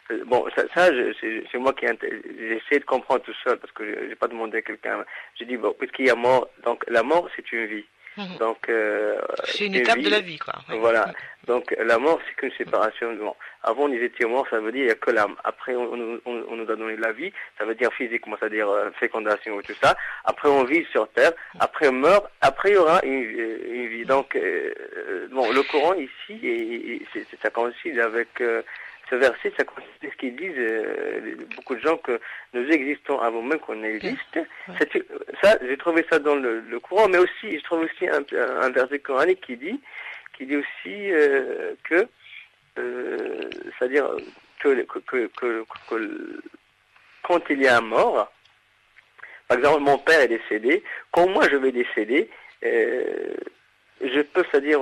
c'est moi qui j'ai essayé de comprendre tout seul, parce que j'ai pas demandé à quelqu'un. J'ai dit, puisqu'il y a mort, donc la mort, c'est une vie. Donc, c'est une étape de la vie, quoi. Oui. Voilà. Donc, la mort, c'est qu'une séparation. Bon. Avant, on était mort, ça veut dire il n'y a que l'âme. Après, on nous a donné la vie, ça veut dire physiquement, c'est-à-dire fécondation et tout ça. Après, on vit sur Terre. Après, on meurt. Après, il y aura une vie. Donc, bon, le Coran ici, ça coïncide avec ce verset, ça coïncide avec ce qu'ils disent beaucoup de gens que nous existons avant même qu'on existe. Ouais. Ça, j'ai trouvé ça dans le Coran, mais aussi, je trouve aussi un verset coranique qui dit aussi que c'est-à-dire que quand il y a un mort, par exemple mon père est décédé, quand moi je vais décéder, je peux, c'est-à-dire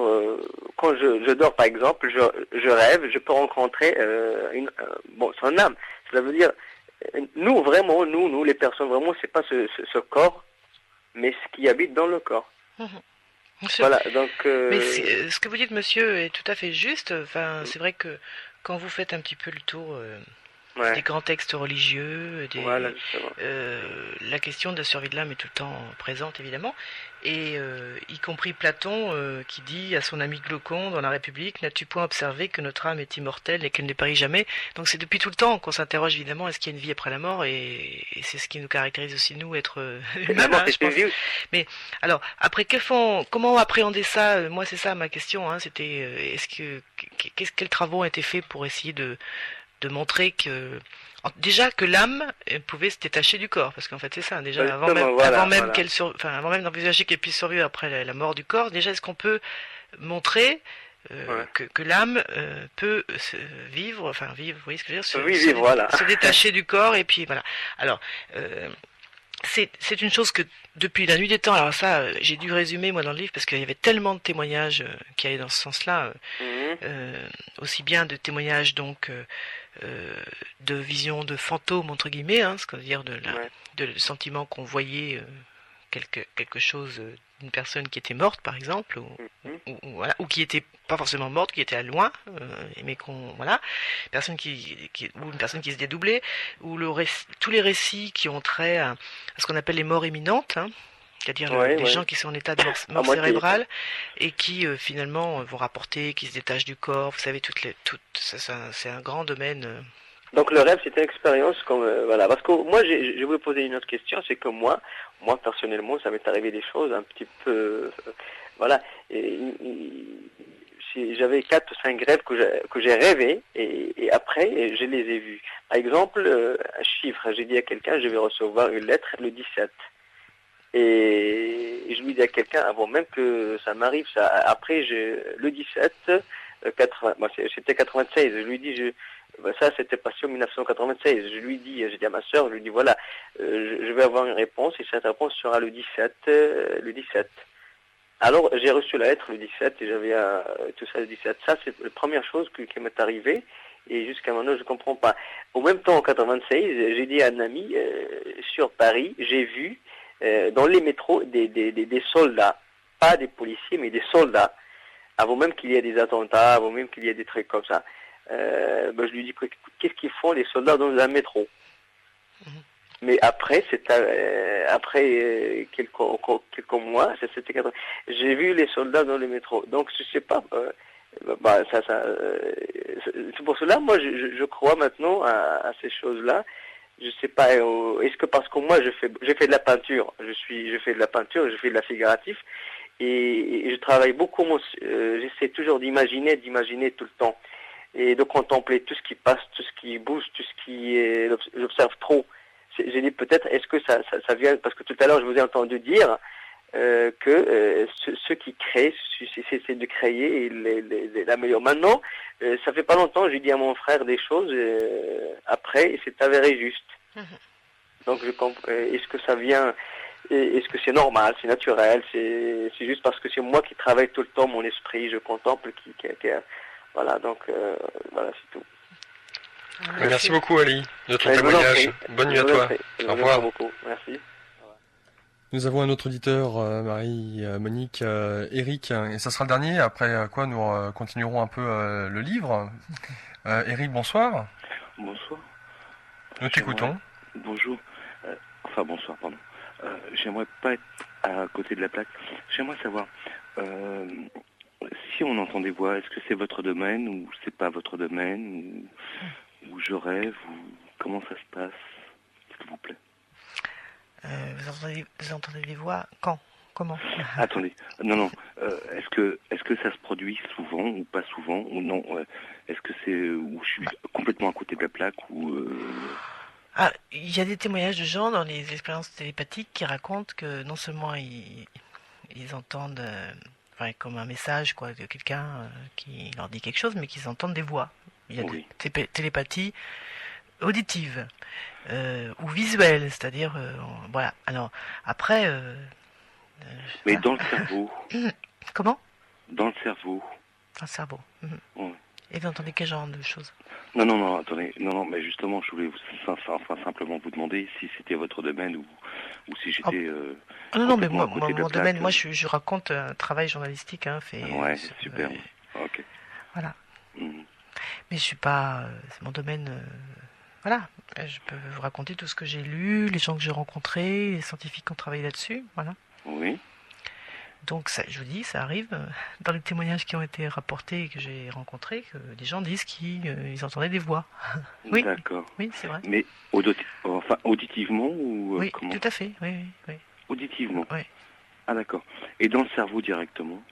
quand je dors par exemple, je rêve, je peux rencontrer son âme. Ça veut dire nous vraiment, nous les personnes vraiment, c'est pas ce corps, mais ce qui habite dans le corps. Voilà, donc. Mais ce que vous dites, monsieur, est tout à fait juste. Enfin, c'est vrai que quand vous faites un petit peu le tour des grands textes religieux, voilà, la question de la survie de l'âme est tout le temps présente, évidemment. Et y compris Platon qui dit à son ami Glaucon dans la République, n'as-tu point observé que notre âme est immortelle et qu'elle ne périt jamais? Donc c'est depuis tout le temps qu'on s'interroge évidemment, est-ce qu'il y a une vie après la mort, et c'est ce qui nous caractérise aussi nous, être humains, je pense. Mais alors après comment appréhender ça? Moi c'est ça ma question, c'était quels travaux ont été faits pour essayer de montrer que déjà que l'âme pouvait se détacher du corps, parce qu'en fait c'est ça déjà avant même d'envisager qu'elle puisse survivre après la mort du corps. Déjà, est-ce qu'on peut montrer que l'âme peut vivre, vous voyez ce que je veux dire, se détacher du corps, et puis voilà. Alors c'est une chose que depuis la nuit des temps, alors ça j'ai dû résumer moi dans le livre parce qu'il y avait tellement de témoignages qui allaient dans ce sens-là, aussi bien de témoignages donc de visions de fantômes entre guillemets, c'est-à-dire de sentiment qu'on voyait quelque chose d'une personne qui était morte par exemple, ou qui était pas forcément morte, qui était à loin, mais une personne qui se dédoublait, ou tous les récits qui ont trait à ce qu'on appelle les morts imminentes, c'est-à-dire les gens qui sont en état de mort cérébrale et qui finalement vont rapporter, qui se détachent du corps. Vous savez, c'est un grand domaine. Donc le rêve, c'est une expérience voilà. Parce que moi, je voulais poser une autre question, c'est que moi personnellement, ça m'est arrivé des choses un petit peu, voilà. J'avais 4 ou 5 rêves que j'ai rêvé et après je les ai vus. Par exemple, un chiffre. J'ai dit à quelqu'un, je vais recevoir une lettre le 17. Et je lui dis à quelqu'un avant même que ça m'arrive, ça. Après, le 17, c'était 96. Je lui dis, ça c'était passé en 1996. J'ai dit à ma sœur, je lui dis voilà, je vais avoir une réponse et cette réponse sera le 17. Alors j'ai reçu la lettre le 17 et j'avais tout ça le 17. Ça c'est la première chose qui m'est arrivée. Et jusqu'à maintenant, je comprends pas. Au même temps, en 96, j'ai dit à un ami sur Paris, j'ai vu dans les métros des soldats, pas des policiers, mais des soldats, avant même qu'il y ait des attentats, avant même qu'il y ait des trucs comme ça. Je lui dis, qu'est-ce qu'ils font les soldats dans un métro? Mais après, quelques mois, c'était 80. J'ai vu les soldats dans le métro. Donc, je sais pas. C'est pour cela, moi, je crois maintenant à ces choses-là. Je sais pas. Est-ce que parce que moi, je fais de la peinture. Je fais de la peinture, je fais de la figuratif, et je travaille beaucoup. J'essaie toujours d'imaginer tout le temps, et de contempler tout ce qui passe, tout ce qui bouge, tout ce qui est. J'observe trop. J'ai dit peut-être, est-ce que ça vient, parce que tout à l'heure je vous ai entendu dire que ceux qui créent, c'est de créer la meilleure. Maintenant, ça fait pas longtemps, j'ai dit à mon frère des choses après, et c'est avéré juste. Donc je comprends. Est-ce que ça vient, est-ce que c'est normal, c'est naturel, c'est juste parce que c'est moi qui travaille tout le temps mon esprit, je contemple voilà, donc voilà, c'est tout. Merci beaucoup Ali de ton témoignage. Bonne nuit à toi. Au revoir. Merci. Nous avons un autre auditeur, Marie-Monique, Eric, et ça sera le dernier, après quoi nous continuerons un peu le livre. Eric, bonsoir. Bonsoir. Nous t'écoutons. Bonjour. Bonsoir, pardon. J'aimerais pas être à côté de la plaque. J'aimerais savoir, si on entend des voix, est-ce que c'est votre domaine ou c'est pas votre domaine ou je rêve ou comment ça se passe, s'il vous plaît? Vous entendez des voix quand? Comment? Attendez, non. Est-ce que ça se produit souvent ou pas souvent ou non? Est-ce que c'est où je suis complètement à côté de la plaque ou Ah, il y a des témoignages de gens dans les expériences télépathiques qui racontent que non seulement ils entendent comme un message quoi de quelqu'un qui leur dit quelque chose, mais qu'ils entendent des voix. Il y a oui. des télépathies auditives ou visuelles, c'est-à-dire voilà. Alors après, mais voilà. dans le cerveau? Comment? Dans le cerveau. Dans le cerveau. Ouais. Et vous entendez quel genre de choses? Non, attendez, non, mais justement, je voulais simplement vous demander si c'était votre domaine ou si j'étais. Non, mais complètement moi, à côté de la mon plaque. domaine, moi, je raconte un travail journalistique, hein, fait. Ouais, super. Ok. Voilà. Mhm. Mais je suis pas, c'est mon domaine. Voilà, je peux vous raconter tout ce que j'ai lu, les gens que j'ai rencontrés, les scientifiques qui ont travaillé là-dessus, voilà. Oui. Donc, ça, je vous dis, ça arrive dans les témoignages qui ont été rapportés et que j'ai rencontrés, que des gens disent qu'ils entendaient des voix. Oui. D'accord. Oui, c'est vrai. Mais auditivement ou Oui, comment? tout à fait. Oui. Auditivement. Oui. Ah d'accord. Et dans le cerveau directement?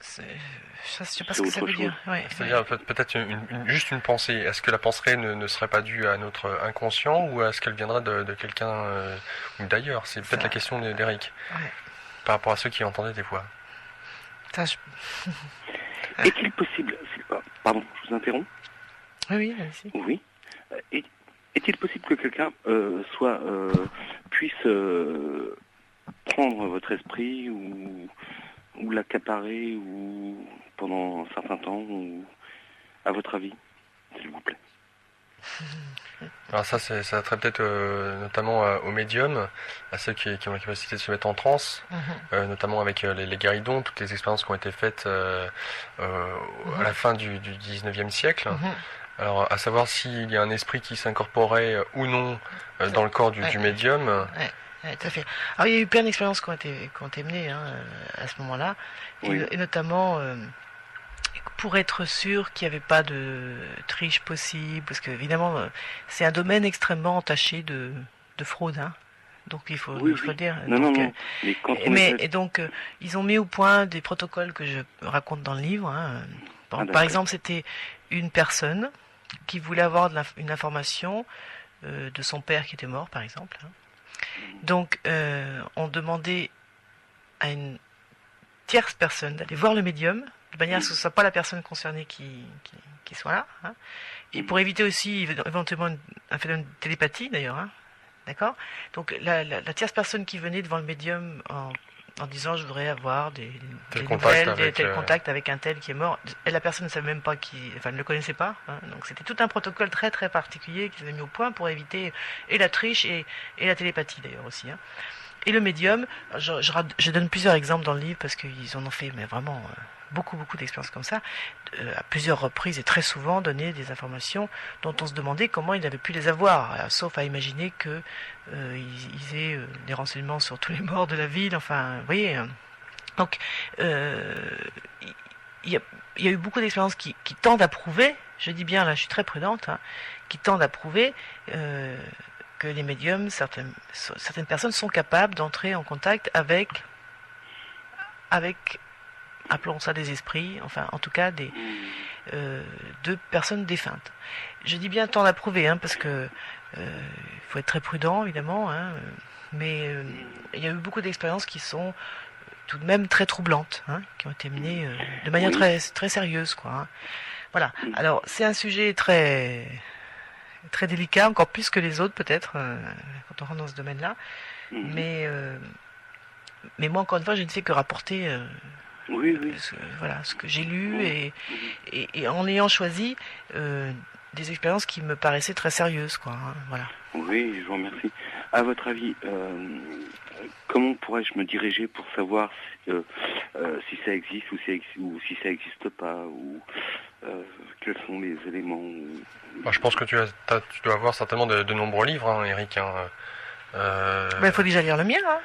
Ça, je sais pas C'est ce que ça autre veut chose. dire. Ouais. C'est-à-dire peut-être juste une pensée. Est-ce que la pensée ne serait pas due à notre inconscient ou est-ce qu'elle viendrait de quelqu'un ou d'ailleurs? C'est peut-être la question d'Eric. Ouais. Par rapport à ceux qui entendaient des voix. Ça, Est-il possible... Pardon, je vous interromps? Oui, allez-y. Oui. Est-il possible que quelqu'un puisse prendre votre esprit ou l'accaparer ou pendant un certain temps ou à votre avis, s'il vous plaît? Alors ça trait peut-être notamment aux médiums, à ceux qui ont la capacité de se mettre en transe, notamment avec les guéridons, toutes les expériences qui ont été faites à la fin du 19e siècle. Alors à savoir s'il y a un esprit qui s'incorporait ou non dans le corps du médium. Ouais, tout à fait. Alors il y a eu plein d'expériences qui ont été menées à ce moment-là, Oui. et notamment pour être sûr qu'il n'y avait pas de triche possible, parce que évidemment c'est un domaine extrêmement entaché de fraude, hein. Donc il faut le dire. Non. Mais quand on et donc ils ont mis au point des protocoles que je raconte dans le livre. Hein. Par exemple, c'était une personne qui voulait avoir une information de son père qui était mort, par exemple. Hein. Donc on demandait à une tierce personne d'aller voir le médium, de manière à ce que ce ne soit pas la personne concernée qui soit là. Hein. Et pour éviter aussi éventuellement un phénomène de télépathie d'ailleurs. Hein. D'accord ? Donc la tierce personne qui venait devant le médium en disant je voudrais avoir des nouvelles, des tels contacts avec un tel qui est mort. Et la personne ne savait même pas ne le connaissait pas. Hein. Donc c'était tout un protocole très très particulier qu'ils avaient mis au point pour éviter et la triche et la télépathie d'ailleurs aussi. Hein. Et le médium, je donne plusieurs exemples dans le livre parce qu'ils en ont fait mais vraiment beaucoup d'expériences comme ça, à plusieurs reprises et très souvent donné des informations dont on se demandait comment ils avaient pu les avoir, sauf à imaginer que ils aient des renseignements sur tous les morts de la ville, enfin, vous voyez. Donc, il y a eu beaucoup d'expériences qui tendent à prouver, je dis bien là, je suis très prudente, hein, qui tendent à prouver que les médiums, certaines personnes sont capables d'entrer en contact avec appelons ça des esprits, enfin en tout cas de personnes défuntes. Je dis bien tendre à prouver, hein, parce que il faut être très prudent évidemment, hein, mais il y a eu beaucoup d'expériences qui sont tout de même très troublantes, hein, qui ont été menées de manière très très sérieuse, quoi. Hein. Voilà. Alors c'est un sujet très très délicat, encore plus que les autres peut-être quand on rentre dans ce domaine-là. Mais moi encore une fois, je ne fais que rapporter. Ce que j'ai lu et en ayant choisi des expériences qui me paraissaient très sérieuses, quoi. Hein, voilà. Oui, je vous remercie. À votre avis, comment pourrais-je me diriger pour savoir si ça existe ou si ça n'existe pas ou quels sont les éléments Je pense que tu dois avoir certainement de nombreux livres, hein, Eric. Hein. Il faut déjà lire le mien, hein.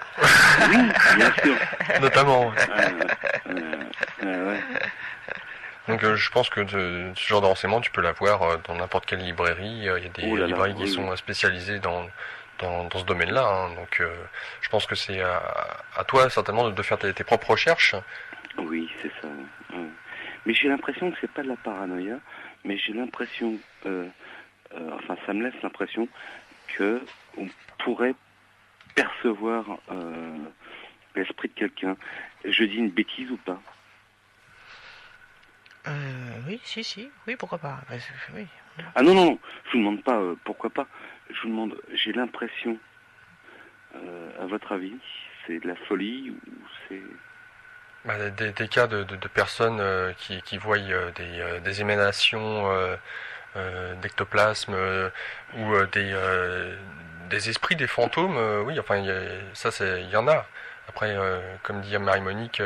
Oui, bien sûr. Notamment. Ouais. Donc je pense que ce genre de renseignement, tu peux l'avoir dans n'importe quelle librairie. Il y a des librairies qui sont spécialisées dans ce domaine-là. Hein. Donc je pense que c'est à toi certainement de faire tes propres recherches. Oui, c'est ça. Mais j'ai l'impression que c'est pas de la paranoïa, mais j'ai l'impression, ça me laisse l'impression que on pourrait percevoir l'esprit de quelqu'un. Je dis une bêtise ou pas? Oui, oui, pourquoi pas. Oui. Ah non, je vous demande pas pourquoi pas. Je vous demande, j'ai l'impression, à votre avis, c'est de la folie ou c'est... Des cas de personnes qui voient des émanations d'ectoplasme ou des esprits, des fantômes, oui, enfin, il y en a. Après, comme dit Marie-Monique,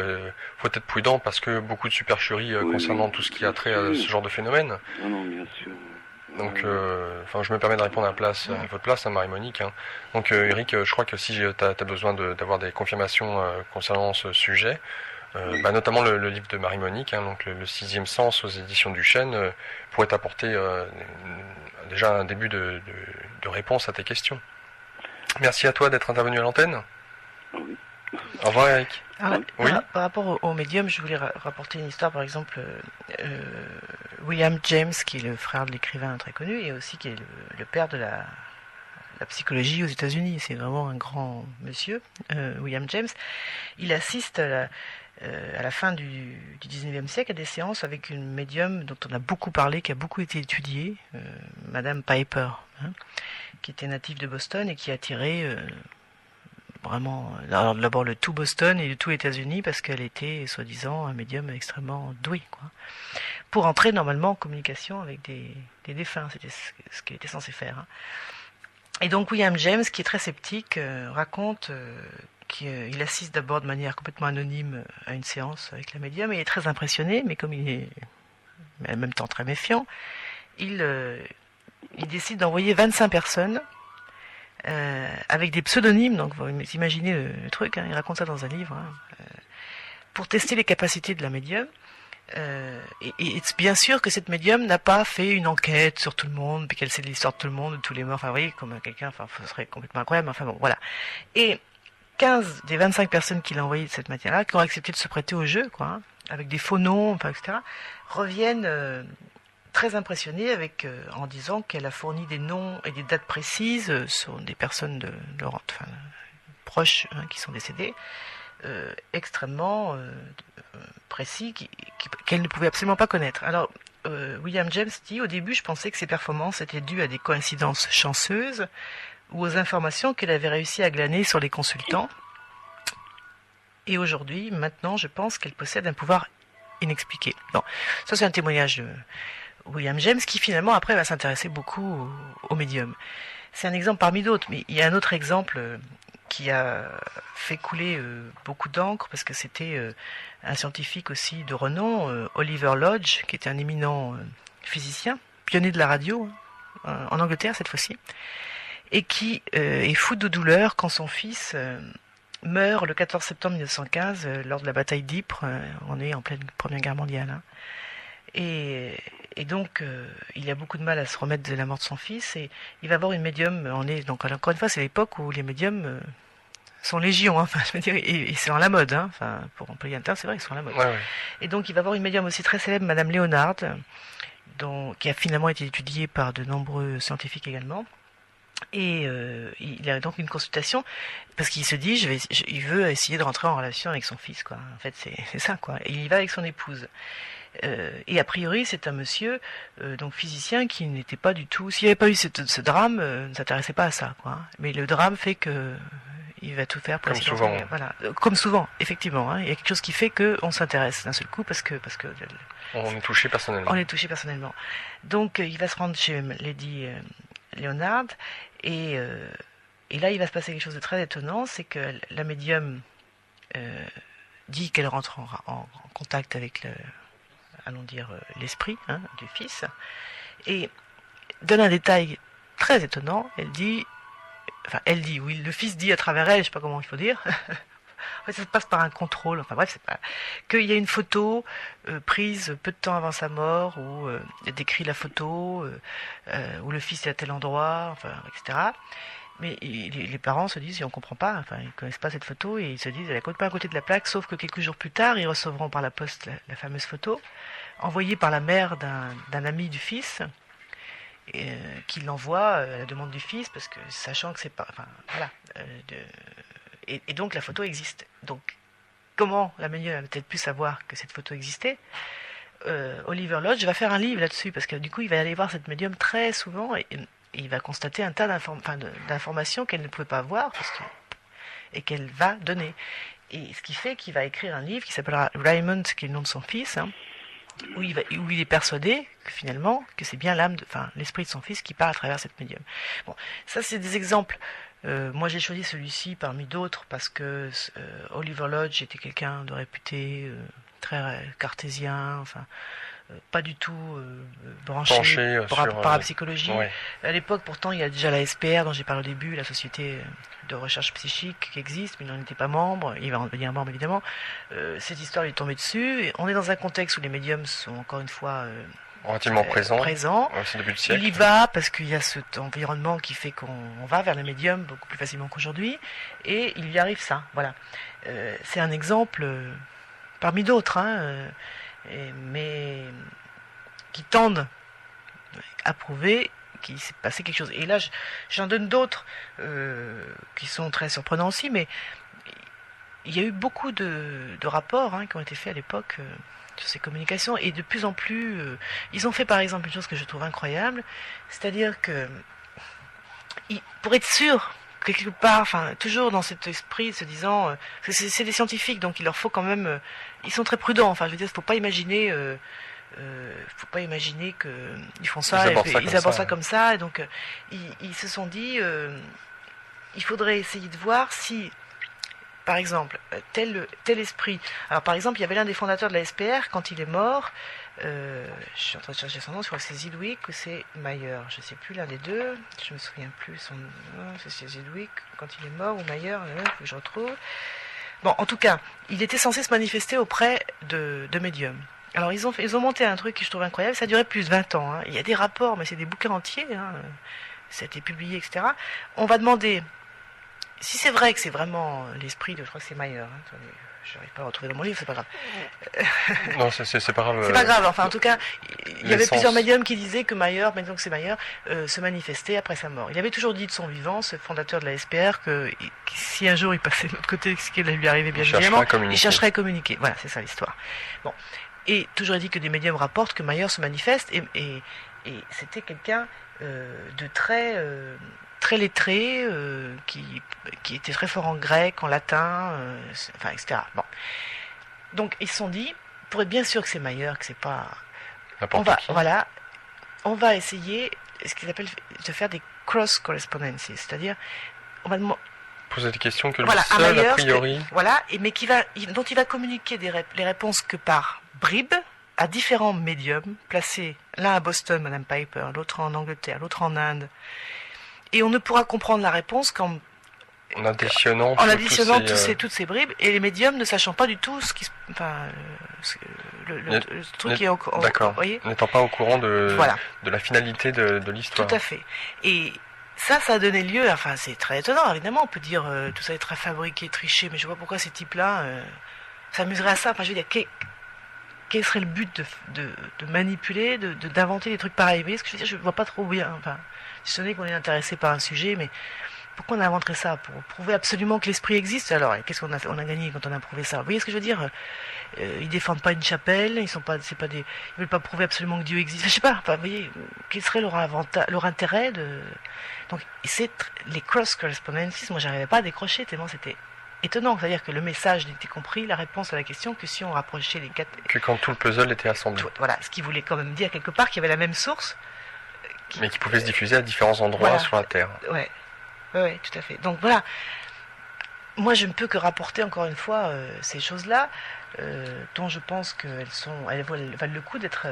faut être prudent parce que beaucoup de supercheries concernant tout ce qui a trait à ce genre de phénomène. Non, bien sûr. Donc, je me permets de répondre à votre place, Marie-Monique. Hein. Donc, Eric, je crois que si tu as besoin d'avoir des confirmations concernant ce sujet, notamment le livre de Marie-Monique, hein, donc le 6e sens aux éditions du Chêne, pourrait t'apporter déjà un début de réponse à tes questions. Merci à toi d'être intervenu à l'antenne. Oui. Au revoir Eric. Oui. Par rapport au médium, je voulais rapporter une histoire, par exemple, William James, qui est le frère de l'écrivain très connu, et aussi qui est le père de la psychologie aux États-Unis. C'est vraiment un grand monsieur, William James. Il assiste à la fin du 19e siècle à des séances avec une médium dont on a beaucoup parlé, qui a beaucoup été étudiée, Madame Piper, qui était native de Boston et qui a attiré vraiment d'abord le tout Boston et le tout États-Unis parce qu'elle était soi-disant un médium extrêmement doué, quoi, pour entrer normalement en communication avec des défunts. C'était ce qu'il était censé faire, hein. Et donc William James, qui est très sceptique, raconte qu'il assiste d'abord de manière complètement anonyme à une séance avec la médium et il est très impressionné, mais comme il est en même temps très méfiant, il décide d'envoyer 25 personnes avec des pseudonymes, donc vous imaginez le truc, hein, il raconte ça dans un livre, pour tester les capacités de la médium. Et bien sûr que cette médium n'a pas fait une enquête sur tout le monde, puis qu'elle sait l'histoire de tout le monde, de tous les morts, enfin vous voyez, comme quelqu'un, ce serait complètement incroyable, enfin bon, voilà. Et 15 des 25 personnes qu'il a envoyées de cette matière-là, qui ont accepté de se prêter au jeu, quoi, hein, avec des faux noms, etc., reviennent très impressionnés en disant qu'elle a fourni des noms et des dates précises sur des personnes de proches, hein, qui sont décédées, extrêmement précis, qu'elle ne pouvait absolument pas connaître. Alors, William James dit, au début, je pensais que ses performances étaient dues à des coïncidences chanceuses ou aux informations qu'elle avait réussi à glaner sur les consultants. Et aujourd'hui, maintenant, je pense qu'elle possède un pouvoir inexpliqué. Bon, ça c'est un témoignage de William James qui finalement après va s'intéresser beaucoup au médium. C'est un exemple parmi d'autres, mais il y a un autre exemple qui a fait couler beaucoup d'encre parce que c'était un scientifique aussi de renom, Oliver Lodge, qui était un éminent physicien, pionnier de la radio, en Angleterre cette fois-ci, et qui est fou de douleur quand son fils meurt le 14 septembre 1915 lors de la bataille d'Ypres. On est en pleine Première Guerre mondiale, hein. Et donc, il a beaucoup de mal à se remettre de la mort de son fils, et il va avoir une médium. Donc encore une fois, c'est l'époque où les médiums sont légion, hein, enfin, je veux dire, et c'est en la mode, hein, enfin, pour employer un terme, c'est vrai, ils sont en la mode. Ouais. Et donc, il va avoir une médium aussi très célèbre, Madame Léonard, qui a finalement été étudiée par de nombreux scientifiques également. Et il a donc une consultation parce qu'il se dit, il veut essayer de rentrer en relation avec son fils, quoi. En fait, c'est ça, quoi. Et il y va avec son épouse. Et a priori, c'est un monsieur, donc physicien, qui n'était pas du tout. S'il n'y avait pas eu ce drame, ne s'intéressait pas à ça, quoi. Mais le drame fait que il va tout faire pour comme souvent. Voilà, comme souvent, effectivement. Hein. Il y a quelque chose qui fait que on s'intéresse d'un seul coup parce que on est touché personnellement. On est touché personnellement. Donc, il va se rendre chez Lady Léonard, et là, il va se passer quelque chose de très étonnant, c'est que la médium dit qu'elle rentre en contact avec l'esprit, hein, du fils, et donne un détail très étonnant. Elle dit enfin elle dit, oui, le fils dit à travers elle, je sais pas comment il faut dire. En fait, ça se passe par un contrôle. Enfin bref, c'est pas qu'il y a une photo prise peu de temps avant sa mort où il décrit la photo où le fils est à tel endroit, enfin, etc. Mais les parents se disent, on comprend pas, enfin ils connaissent pas cette photo et ils se disent, elle est pas à côté de la plaque, sauf que quelques jours plus tard, ils recevront par la poste la fameuse photo envoyée par la mère d'un ami du fils. Qui l'envoie à la demande du fils parce que sachant que c'est pas, enfin voilà, et donc la photo existe. Donc comment la médium a peut-être pu savoir que cette photo existait? Oliver Lodge va faire un livre là-dessus parce que du coup il va aller voir cette médium très souvent et il va constater un tas d'informations qu'elle ne pouvait pas voir et qu'elle va donner. Et ce qui fait qu'il va écrire un livre qui s'appellera Raymond, qui est le nom de son fils. Où il est persuadé que finalement que c'est bien l'esprit de son fils qui part à travers cette médium. Bon, ça c'est des exemples. Moi j'ai choisi celui-ci parmi d'autres parce que Oliver Lodge était quelqu'un de réputé, très cartésien, enfin pas du tout branché par la psychologie. Ouais. À l'époque, pourtant, il y a déjà la SPR dont j'ai parlé au début, la société de recherche psychique qui existe, mais il n'en était pas membre. Il va en devenir membre, évidemment. Cette histoire lui est tombée dessus. Et on est dans un contexte où les médiums sont encore une fois relativement présents. C'est le début du siècle. Il y va parce qu'il y a cet environnement qui fait qu'on va vers les médiums beaucoup plus facilement qu'aujourd'hui. Et il lui arrive ça. Voilà. C'est un exemple parmi d'autres, mais qui tendent à prouver qu'il s'est passé quelque chose. Et là, j'en donne d'autres qui sont très surprenants aussi, mais il y a eu beaucoup de rapports qui ont été faits à l'époque sur ces communications, et de plus en plus, ils ont fait par exemple une chose que je trouve incroyable, c'est-à-dire que, pour être sûr, quelque part, enfin, toujours dans cet esprit, se disant, c'est des scientifiques, donc il leur faut quand même, ils sont très prudents. Enfin, je veux dire, faut pas imaginer que ils font ça, ils abordent ça comme ça, et donc ils se sont dit, il faudrait essayer de voir si, par exemple, tel esprit. Alors, par exemple, il y avait l'un des fondateurs de la SPR quand il est mort. Je suis en train de chercher son nom, je crois que c'est Zidwick ou c'est Mayer, je ne sais plus, l'un des deux, je me souviens plus son nom, c'est Zidwick quand il est mort ou Mayer, il faut que je retrouve. Bon, en tout cas, il était censé se manifester auprès de médiums. Alors ils ont monté un truc que je trouve incroyable, ça a duré plus de 20 ans, il y a des rapports, mais c'est des bouquins entiers, ça a été publié, etc. On va demander, si c'est vrai que c'est vraiment l'esprit de, je crois que c'est Mayer, je n'arrive pas à le retrouver dans mon livre, c'est pas grave. Non, c'est pas grave. C'est pas grave, enfin en tout cas, il y avait plusieurs médiums qui disaient que Mayer, maintenant que c'est Mayer, se manifestait après sa mort. Il avait toujours dit de son vivant, ce fondateur de la SPR, que si un jour il passait de l'autre côté, ce qui lui arrivait bien évidemment, il chercherait à communiquer. Voilà, c'est ça l'histoire. Bon. Et toujours dit que des médiums rapportent que Mayer se manifeste, et c'était quelqu'un de très lettré, qui était très fort en grec, en latin, enfin, etc. Bon. Donc ils se sont dit, pour être bien sûr que c'est Mayer, que c'est pas... on va essayer ce qu'ils appellent de faire des cross correspondences, c'est-à-dire on va poser des questions que le seul, a priori... dont il va communiquer les réponses que par bribes, à différents médiums, placés l'un à Boston, Madame Piper, l'autre en Angleterre, l'autre en Inde. Et on ne pourra comprendre la réponse qu'en additionnant toutes ces bribes, et les médiums ne sachant pas du tout ce qui, le truc qui est au courant. D'accord. N'étant pas au courant de la finalité de l'histoire. Tout à fait. Et ça a donné lieu, enfin c'est très étonnant, évidemment, on peut dire tout ça est très fabriqué, triché, mais je vois pourquoi ces types-là s'amuseraient à ça. Enfin, je veux dire, quel serait le but de manipuler, d'inventer des trucs pareils? Vous voyez ce que je veux dire? Je vois pas trop bien. Enfin, si ce n'est qu'on est intéressé par un sujet, mais pourquoi on inventerait ça? Pour prouver absolument que l'esprit existe? Alors, qu'est-ce qu'on a gagné quand on a prouvé ça? Vous voyez ce que je veux dire? Ils défendent pas une chapelle, ils veulent pas prouver absolument que Dieu existe. Je sais pas. Enfin, vous voyez, quel serait leur intérêt de... Donc, les cross correspondences, moi, j'arrivais pas à décrocher tellement c'était étonnant. C'est-à-dire que le message n'était compris, la réponse à la question, que si on rapprochait les quatre... Que quand tout le puzzle était assemblé. Voilà, ce qui voulait quand même dire quelque part qu'il y avait la même source. Mais qui pouvait se diffuser à différents endroits sur la Terre. Ouais, tout à fait. Donc voilà, moi je ne peux que rapporter encore une fois ces choses-là, dont je pense qu'elles valent le coup d'être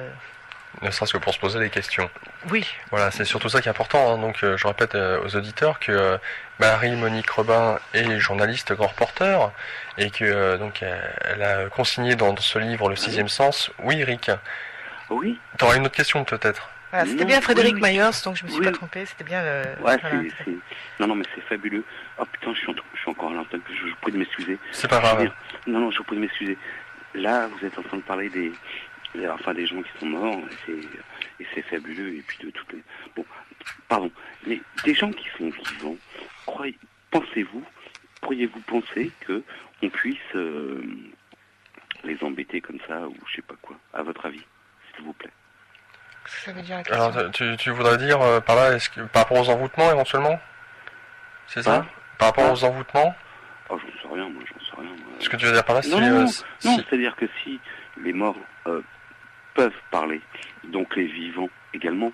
Ne serait-ce que pour se poser des questions. Oui. Voilà, c'est surtout ça qui est important. Hein. Donc, je répète aux auditeurs que Marie-Monique Robin est journaliste grand reporter et que donc elle a consigné dans ce livre Le Sixième Sens. Oui, Eric. Oui. T'auras une autre question peut-être. Voilà, c'était bien Frédéric Myers, donc je me suis pas trompée. C'était bien le. Ouais, voilà. Non, mais c'est fabuleux. Oh putain, je suis encore à l'antenne. Je vous prie de m'excuser. C'est pas grave. Non, je vous prie de m'excuser. Là, vous êtes en train de parler des gens qui sont morts, et c'est fabuleux, et puis de toutes les... Bon, pardon, mais des gens qui sont vivants, pourriez-vous penser que on puisse les embêter comme ça, ou je sais pas quoi, à votre avis, s'il vous plaît? Ça veut dire la question. Alors, tu voudrais dire par là, par rapport aux envoûtements éventuellement? C'est ça? Par rapport aux envoûtements? Oh, j'en sais rien, moi. Ce que tu veux dire par là, non, c'est-à-dire que si les morts peuvent parler, donc les vivants également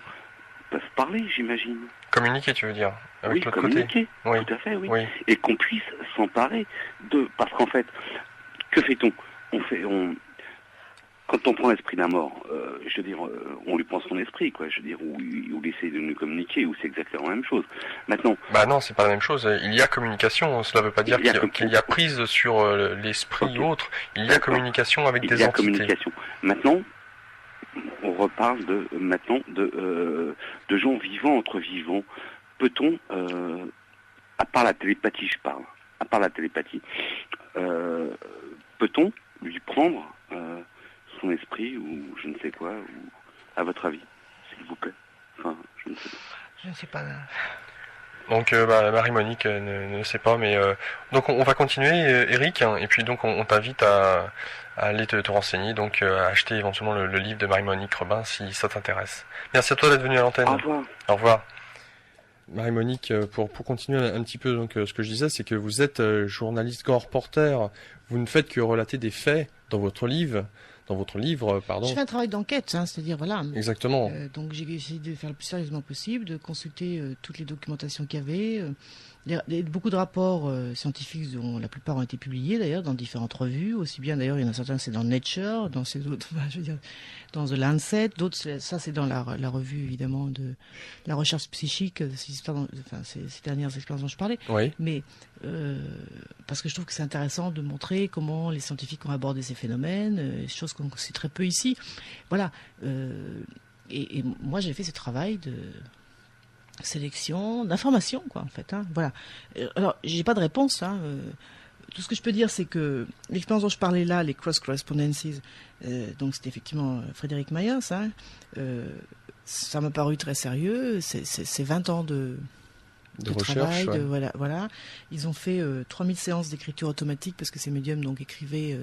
peuvent parler, j'imagine. Communiquer, tu veux dire, avec l'autre communiquer, côté. Tout à fait, oui. Et qu'on puisse s'emparer de... Parce qu'en fait, que fait-on? Quand on prend l'esprit d'un mort, je veux dire, on lui prend son esprit, quoi. Je veux dire, ou il essaie de nous communiquer, ou c'est exactement la même chose. Maintenant... Bah non, c'est pas la même chose. Il y a communication, cela veut pas dire qu'il y a prise sur l'esprit ou autre. Il y a communication avec des entités. Il y a communication. Maintenant, on reparle de gens vivants entre vivants. Peut-on, à part la télépathie, peut-on lui prendre son esprit ou je ne sais quoi, ou à votre avis, s'il vous plaît? Enfin, je ne sais pas. Je ne sais pas. Donc Marie-Monique ne sait pas, mais donc on va continuer, Eric, hein, et puis donc on t'invite à aller te renseigner, donc à acheter éventuellement le livre de Marie-Monique Robin si ça t'intéresse. Merci à toi d'être venu à l'antenne. Au revoir. Au revoir. Marie-Monique, pour continuer un petit peu, donc ce que je disais, c'est que vous êtes journaliste grand reporter. Vous ne faites que relater des faits dans votre livre. Je fais un travail d'enquête, c'est-à-dire voilà. Exactement. Donc j'ai essayé de faire le plus sérieusement possible, de consulter toutes les documentations qu'il y avait, beaucoup de rapports scientifiques dont la plupart ont été publiés d'ailleurs dans différentes revues, aussi bien d'ailleurs il y en a certains c'est dans Nature, dans ces autres, je veux dire, dans The Lancet, d'autres ça c'est dans la revue évidemment de la recherche psychique, ces dernières expériences dont je parlais. Oui. Mais parce que je trouve que c'est intéressant de montrer comment les scientifiques ont abordé ces phénomènes, choses qu'on sait très peu ici. Voilà. Et moi, j'ai fait ce travail de sélection, d'information, quoi, en fait. Voilà. Alors, j'ai pas de réponse. Tout ce que je peux dire, c'est que l'expérience dont je parlais là, les cross correspondences, donc c'était effectivement Frédéric Myers. Ça m'a paru très sérieux. C'est 20 ans de recherche, travail, voilà. Ils ont fait 3000 séances d'écriture automatique parce que ces médiums donc écrivaient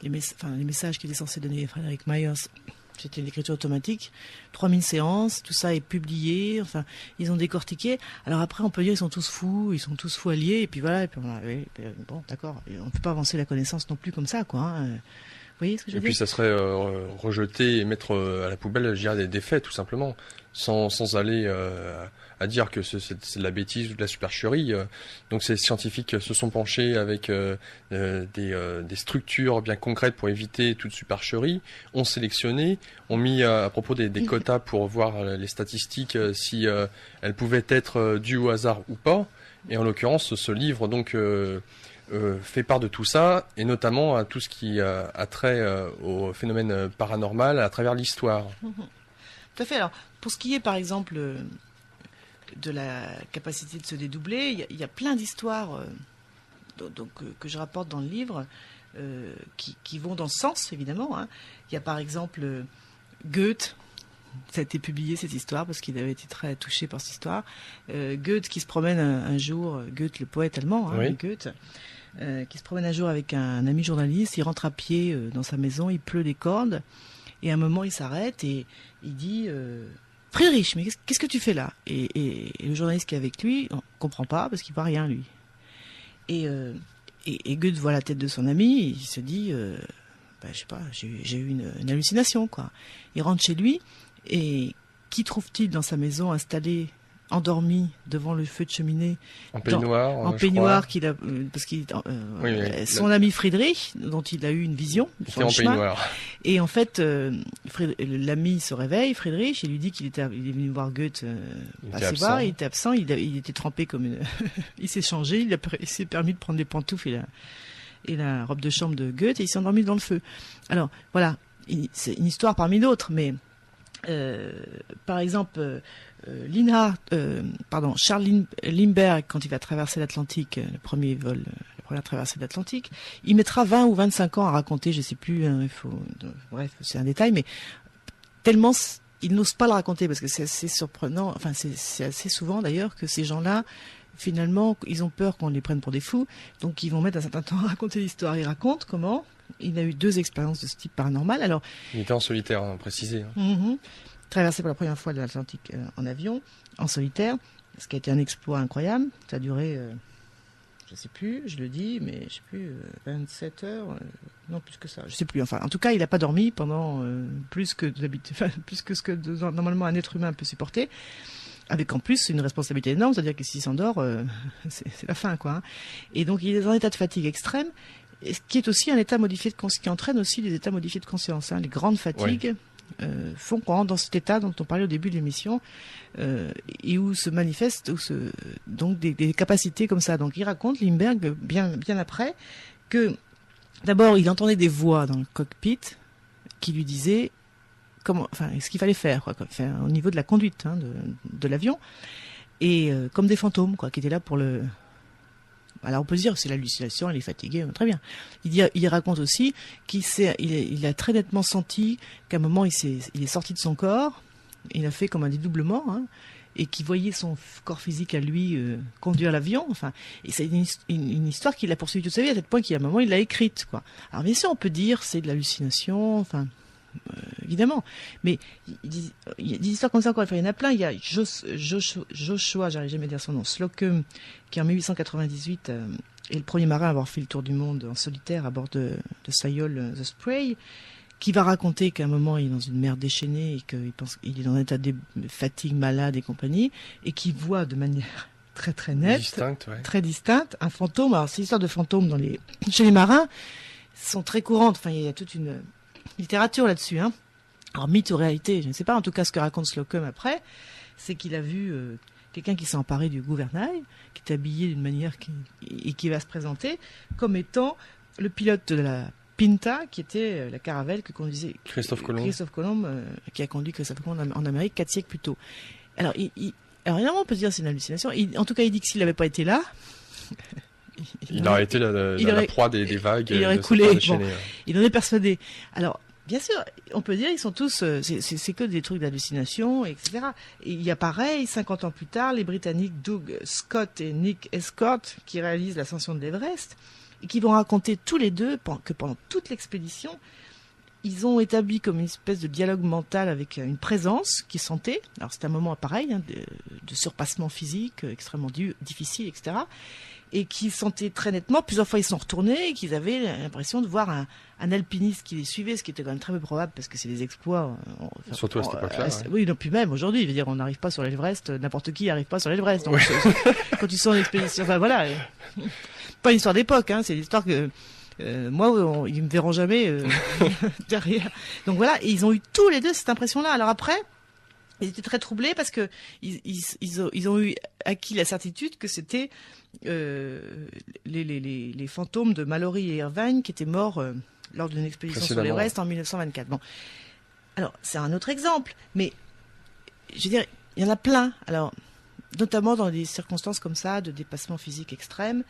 les messages qu'il est censé donner Frédéric Myers. C'était une écriture automatique. 3000 séances, tout ça est publié. Enfin, ils ont décortiqué. Alors après, on peut dire ils sont tous fous alliés. Et puis voilà. Bon, d'accord. On ne peut pas avancer la connaissance non plus comme ça, quoi. Vous voyez ce que je veux dire ? Et puis ça serait rejeter et mettre à la poubelle, je dirais, des faits, tout simplement, sans aller à dire que c'est de la bêtise ou de la supercherie. Donc ces scientifiques se sont penchés avec des structures bien concrètes pour éviter toute supercherie, ont sélectionné, ont mis à propos des quotas pour voir les statistiques si elles pouvaient être dues au hasard ou pas. Et en l'occurrence, ce livre donc fait part de tout ça, et notamment à tout ce qui a trait au phénomène paranormal à travers l'histoire. Tout à fait. Alors, pour ce qui est, par exemple, de la capacité de se dédoubler, il y a plein d'histoires que je rapporte dans le livre qui vont dans ce sens, évidemment. Il y a, par exemple, Goethe. Ça a été publié, cette histoire, parce qu'il avait été très touché par cette histoire. Goethe qui se promène un jour, Goethe, le poète allemand, oui. Goethe, qui se promène un jour avec un ami journaliste, il rentre à pied dans sa maison, il pleut des cordes, et à un moment il s'arrête et il dit « Friedrich, mais qu'est-ce que tu fais là ?» et le journaliste qui est avec lui, on ne comprend pas, parce qu'il voit rien, lui. Et Goethe voit la tête de son ami, et il se dit je sais pas, j'ai eu une hallucination, quoi. Il rentre chez lui, et qui trouve-t-il dans sa maison installée endormi devant le feu de cheminée. En peignoir. En peignoir, parce qu'il son ami Friedrich, dont il a eu une vision. Il était en peignoir. Et en fait, l'ami se réveille, Friedrich, et lui dit qu'il est venu voir Goethe passer voir, il était absent, il était trempé comme une... il s'est changé, il s'est permis de prendre des pantoufles et la robe de chambre de Goethe, et il s'est endormi dans le feu. Alors, voilà, c'est une histoire parmi d'autres, mais par exemple, Charles Lindbergh, quand il va traverser l'Atlantique, la première traversée de l'Atlantique, il mettra 20 ou 25 ans à raconter, je sais plus, bref, c'est un détail, mais tellement il n'ose pas le raconter, parce que c'est assez surprenant, enfin c'est assez souvent d'ailleurs que ces gens-là, finalement, ils ont peur qu'on les prenne pour des fous, donc ils vont mettre un certain temps à raconter l'histoire. Ils racontent comment il a eu 2 expériences de ce type paranormal. Alors, il était en solitaire, précisé. Traversé pour la première fois l'Atlantique en avion, en solitaire, ce qui a été un exploit incroyable. Ça a duré, je sais plus, je le dis, mais je sais plus, 27 heures, non plus que ça, je sais plus. Enfin, en tout cas, il n'a pas dormi pendant plus que ce que normalement un être humain peut supporter. Avec en plus une responsabilité énorme, c'est-à-dire que s'il s'endort, c'est la fin, quoi. Et donc il est en état de fatigue extrême, ce qui est aussi un état modifié de conscience, qui entraîne aussi des états modifiés de conscience. Les grandes fatigues font qu'on rentre dans cet état dont on parlait au début de l'émission, et où se manifestent donc des capacités comme ça. Donc il raconte, Lindbergh, bien après, que d'abord il entendait des voix dans le cockpit qui lui disaient ce qu'il fallait faire, au niveau de la conduite de l'avion, et comme des fantômes, qui étaient là pour le... Alors on peut se dire c'est l'hallucination, il est fatigué, très bien. Il raconte aussi qu'il a très nettement senti qu'à un moment il est sorti de son corps, il a fait comme un dédoublement, et qu'il voyait son corps physique à lui conduire l'avion. Et c'est une histoire qu'il a poursuivie toute sa vie, à tel point qu'à un moment il l'a écrite, Alors bien sûr on peut dire c'est de l'hallucination, évidemment, mais il y a des histoires comme ça encore. Il y en a plein. Il y a Joshua, j'arrive jamais à dire son nom, Slocum, qui en 1898 est le premier marin à avoir fait le tour du monde en solitaire à bord de sa yole The Spray, qui va raconter qu'à un moment il est dans une mer déchaînée et qu'il pense qu'il est dans un état de fatigue, malade et compagnie, et qu'il voit de manière très très nette, très distincte, un fantôme. Alors ces histoires de fantômes chez les marins sont très courantes. Il y a toute une littérature là-dessus. Alors mythe ou réalité, je ne sais pas. En tout cas, ce que raconte Slocum après, c'est qu'il a vu quelqu'un qui s'est emparé du gouvernail, qui est habillé d'une manière et qui va se présenter comme étant le pilote de la Pinta, qui était la caravelle que conduisait Christophe Colomb, qui a conduit Christophe Colomb en Amérique 4 siècles plus tôt. Alors, évidemment, on peut se dire que c'est une hallucination. En tout cas, il dit que s'il n'avait pas été là... il aurait été la proie des vagues. Il aurait coulé. Il en est persuadé. Alors, bien sûr, on peut dire ils sont tous, c'est que des trucs d'hallucination, etc. Et il y a pareil, 50 ans plus tard, les Britanniques Doug Scott et Nick Escott, qui réalisent l'ascension de l'Everest, et qui vont raconter tous les deux que pendant toute l'expédition, ils ont établi comme une espèce de dialogue mental avec une présence qu'ils sentaient. Alors c'est un moment pareil, de surpassement physique extrêmement difficile, etc. Et qu'ils sentaient très nettement, plusieurs fois ils sont retournés, et qu'ils avaient l'impression de voir un alpiniste qui les suivait, ce qui était quand même très peu probable, parce que c'est des exploits. Surtout à cette époque-là. Oui, non, puis même aujourd'hui, je veux dire, on n'arrive pas sur l'Everest, n'importe qui n'arrive pas sur l'Everest. Donc, quand tu sens l'expédition, voilà. Pas une histoire d'époque, c'est l'histoire que... moi, ils me verront jamais derrière. Donc voilà, et ils ont eu tous les deux cette impression-là. Alors après, ils étaient très troublés parce que ils ont eu acquis la certitude que c'était les fantômes de Mallory et Irvine qui étaient morts lors d'une expédition sur l'Everest en 1924. Bon, alors c'est un autre exemple, mais je veux dire, il y en a plein. Alors, notamment dans des circonstances comme ça, de dépassement physique extrême,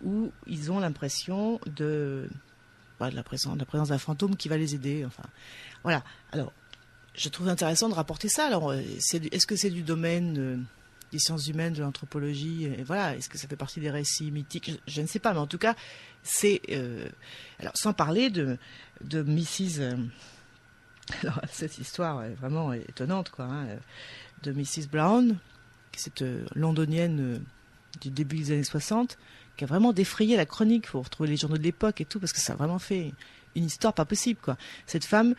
où ils ont l'impression de la présence d'un fantôme qui va les aider. Enfin, voilà. Alors, je trouve intéressant de rapporter ça. Alors, est-ce que c'est du domaine des sciences humaines, de l'anthropologie, et voilà, est-ce que ça fait partie des récits mythiques? Je ne sais pas, mais en tout cas, c'est... alors, sans parler de Mrs... alors, cette histoire est vraiment étonnante, de Mrs. Brown, cette londonienne du début des années 60, qui a vraiment défrayé la chronique. Il faut retrouver les journaux de l'époque et tout, parce que ça a vraiment fait une histoire pas possible, Cette femme,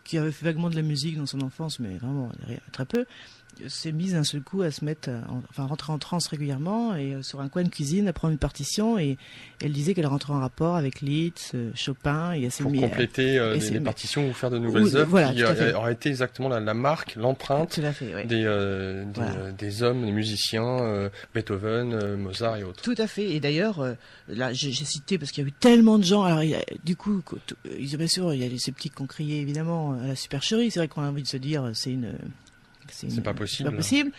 qui avait fait vaguement de la musique dans son enfance, mais vraiment très peu, s'est mise d'un seul coup à se mettre, rentrer en transe régulièrement et sur un coin de cuisine à prendre une partition et elle disait qu'elle rentrait en rapport avec Liszt, Chopin et elle s'est pour mis compléter les partitions ou faire de nouvelles œuvres qui auraient été exactement la marque, l'empreinte des hommes, des musiciens, Beethoven, Mozart et autres. Tout à fait. Et d'ailleurs, là, j'ai cité parce qu'il y a eu tellement de gens. Alors, du coup, bien sûr, il y a les sceptiques qui ont crié évidemment à la supercherie. C'est vrai qu'on a envie de se dire, c'est pas possible. Pas possible.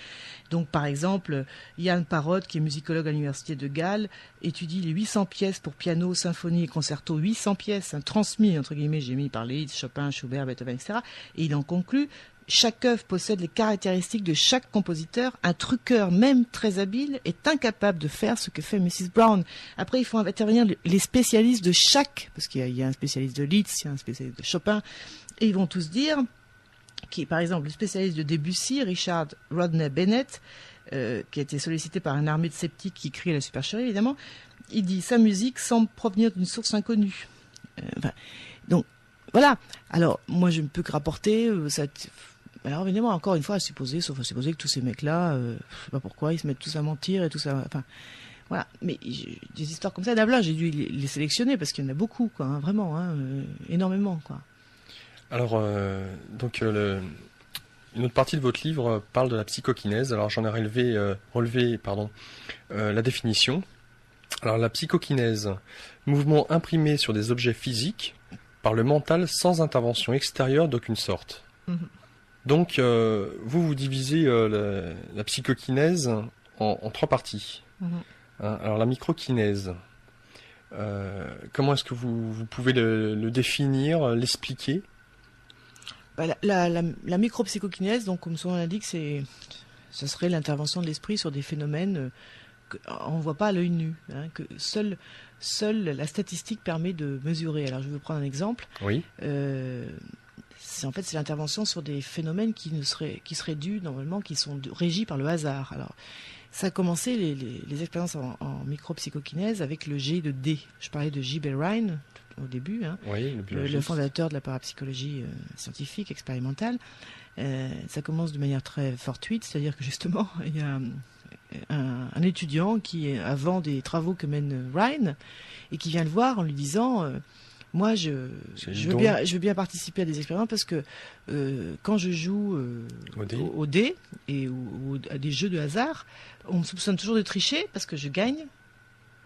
Donc, par exemple, Yann Parrott, qui est musicologue à l'université de Gall, étudie les 800 pièces pour piano, symphonie et concerto, 800 pièces, transmis, entre guillemets, j'ai mis par Liszt, Chopin, Schubert, Beethoven, etc. Et il en conclut, chaque œuvre possède les caractéristiques de chaque compositeur. Un truqueur, même très habile, est incapable de faire ce que fait Mrs. Brown. Après, il faut intervenir les spécialistes de chaque, parce qu'il y a un spécialiste de Liszt, il y a un spécialiste de Chopin, et ils vont tous dire... qui est par exemple le spécialiste de Debussy, Richard Rodney Bennett, qui a été sollicité par une armée de sceptiques qui crie à la supercherie, évidemment, il dit « Sa musique semble provenir d'une source inconnue ». Donc, voilà. Alors, moi, je ne peux que rapporter... Alors, évidemment, encore une fois, à supposer que tous ces mecs-là, je ne sais pas pourquoi, ils se mettent tous à mentir et tout ça... Enfin, voilà. Mais des histoires comme ça, d'Abla, j'ai dû les sélectionner parce qu'il y en a beaucoup, quoi, hein, vraiment, énormément, quoi. Alors, une autre partie de votre livre parle de la psychokinèse. Alors, j'en ai relevé la définition. Alors, la psychokinèse, mouvement imprimé sur des objets physiques par le mental sans intervention extérieure d'aucune sorte. Mm-hmm. Donc, vous divisez la psychokinèse en 3 parties. Mm-hmm. Alors, la microkinèse, comment est-ce que vous pouvez le définir, l'expliquer ? La micropsychokinèse, donc comme son nom l'indique, ce serait l'intervention de l'esprit sur des phénomènes qu'on ne voit pas à l'œil nu, hein, que seule la statistique permet de mesurer. Alors je vais vous prendre un exemple. Oui. C'est l'intervention sur des phénomènes qui seraient dus normalement, qui sont régis par le hasard. Alors ça a commencé les expériences en micropsychokinèse avec le G de D. Je parlais de J.B. Rhine au début, hein, oui, le fondateur de la parapsychologie scientifique expérimentale. Ça commence de manière très fortuite, c'est-à-dire que justement il y a un étudiant qui, avant des travaux que mène Rhine, et qui vient le voir en lui disant moi je veux bien participer à des expériments parce que quand je joue au dé ou à des jeux de hasard, on me soupçonne toujours de tricher parce que je gagne.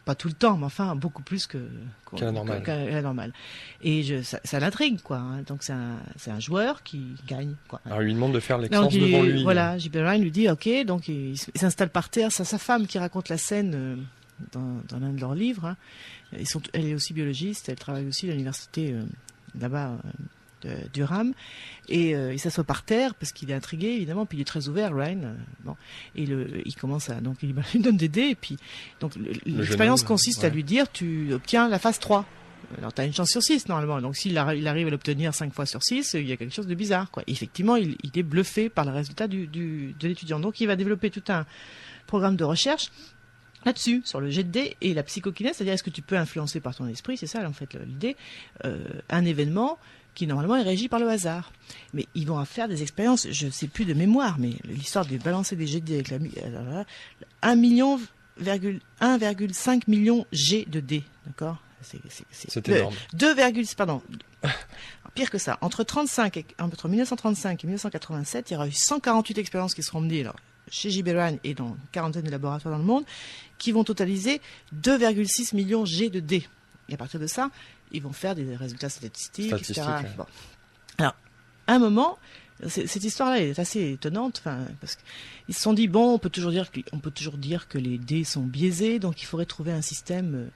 Pas tout le temps, mais enfin beaucoup plus qu'à la normale. Et ça l'intrigue, quoi. Hein. Donc c'est un joueur qui gagne, quoi. Alors il lui demande de faire l'expérience devant lui. Voilà, J.B. Rhine lui dit ok, donc il s'installe par terre. C'est sa femme qui raconte la scène dans l'un de leurs livres. Hein. Elle est aussi biologiste, elle travaille aussi à l'université là-bas. Durham, et il s'assoit par terre parce qu'il est intrigué évidemment, puis il est très ouvert, Ryan. Et il commence donc il lui donne des dés, et puis donc l'expérience consiste à lui dire tu obtiens la phase 3. Alors tu as une chance sur 6 normalement, donc s'il arrive à l'obtenir 5 fois sur 6, il y a quelque chose de bizarre, quoi. Et effectivement il est bluffé par le résultat de l'étudiant, donc il va développer tout un programme de recherche là-dessus, sur le jet de dés et la psychokinèse, c'est-à-dire est-ce que tu peux influencer par ton esprit, c'est ça en fait l'idée, un événement qui normalement est régi par le hasard. Mais ils vont faire des expériences, je ne sais plus de mémoire, mais l'histoire de balancer des jets de dés avec 1,5 million G de dés, d'accord ? C'est énorme. Pire que ça, entre 1935 et 1987, il y aura eu 148 expériences qui seront menées chez J.B. Rhine et dans une quarantaine de laboratoires dans le monde, qui vont totaliser 2,6 millions G de dés. Et à partir de ça, ils vont faire des résultats statistiques, etc. Ouais. Bon. Alors, à un moment, cette histoire-là est assez étonnante, parce qu'ils se sont dit on peut toujours dire que les dés sont biaisés, donc il faudrait trouver un système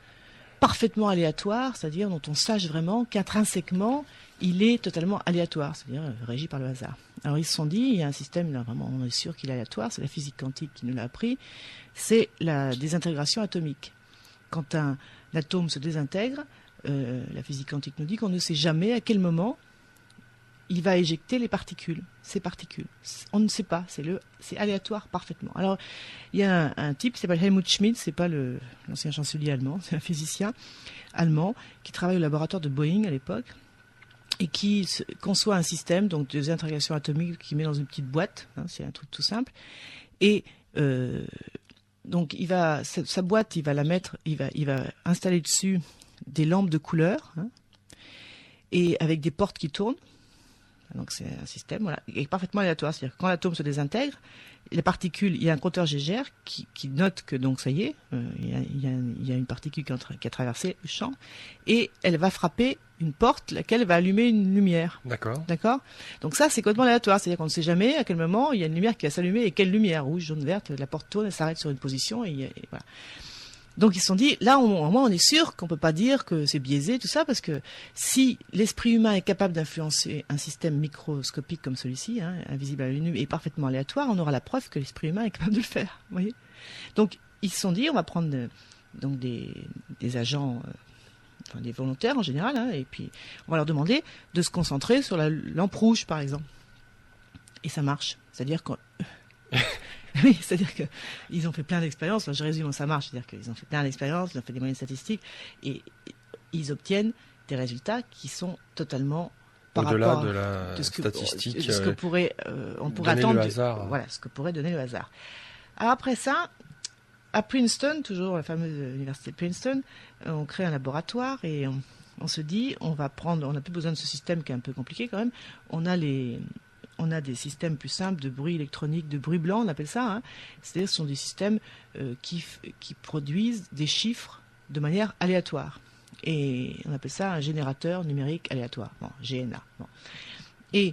parfaitement aléatoire, c'est-à-dire dont on sache vraiment qu'intrinsèquement, il est totalement aléatoire, c'est-à-dire régi par le hasard. Alors ils se sont dit, il y a un système, là vraiment on est sûr qu'il est aléatoire, c'est la physique quantique qui nous l'a appris, c'est la désintégration atomique. Quand un atome se désintègre, la physique quantique nous dit qu'on ne sait jamais à quel moment il va éjecter ces particules. On ne sait pas, c'est aléatoire parfaitement. Alors, il y a un type qui s'appelle Helmut Schmidt, c'est pas l'ancien chancelier allemand, c'est un physicien allemand qui travaille au laboratoire de Boeing à l'époque. et qui conçoit un système, donc des interactions atomiques qu'il met dans une petite boîte, hein, c'est un truc tout simple, et donc sa boîte, il va la mettre, il va installer dessus des lampes de couleur, hein, et avec des portes qui tournent. Donc c'est un système, voilà, qui est parfaitement aléatoire. C'est-à-dire que quand l'atome se désintègre, les particules, il y a un compteur Geiger qui note que donc ça y est, il y a une particule qui a traversé le champ, et elle va frapper une porte, laquelle va allumer une lumière. D'accord. Donc ça, c'est complètement aléatoire. C'est-à-dire qu'on ne sait jamais à quel moment il y a une lumière qui va s'allumer et quelle lumière, rouge, jaune, verte, la porte tourne, elle s'arrête sur une position et voilà. Donc ils se sont dit, là au moins on est sûr qu'on peut pas dire que c'est biaisé, tout ça, parce que si l'esprit humain est capable d'influencer un système microscopique comme celui-ci, hein, invisible à l'œil nu et parfaitement aléatoire, on aura la preuve que l'esprit humain est capable de le faire. Vous voyez. Donc ils se sont dit, on va prendre donc des agents, enfin des volontaires en général, hein, et puis on va leur demander de se concentrer sur la lampe rouge par exemple. Et ça marche. C'est-à-dire qu'on... Oui, c'est-à-dire qu'ils ont fait plein d'expériences, je résume, ça marche, c'est-à-dire qu'ils ont fait plein d'expériences, ils ont fait des moyennes statistiques, et ils obtiennent des résultats qui sont totalement par au-delà rapport de la de ce que, statistique, de ce que on pourrait attendre. Le hasard. Voilà, ce que pourrait donner le hasard. Alors après ça, à Princeton, toujours la fameuse université de Princeton, on crée un laboratoire et on se dit, on n'a plus besoin de ce système qui est un peu compliqué quand même, on a des systèmes plus simples de bruit électronique, de bruit blanc, on appelle ça. Hein. C'est-à-dire que ce sont des systèmes qui produisent des chiffres de manière aléatoire. Et on appelle ça un générateur numérique aléatoire, bon, GNA. Bon. Et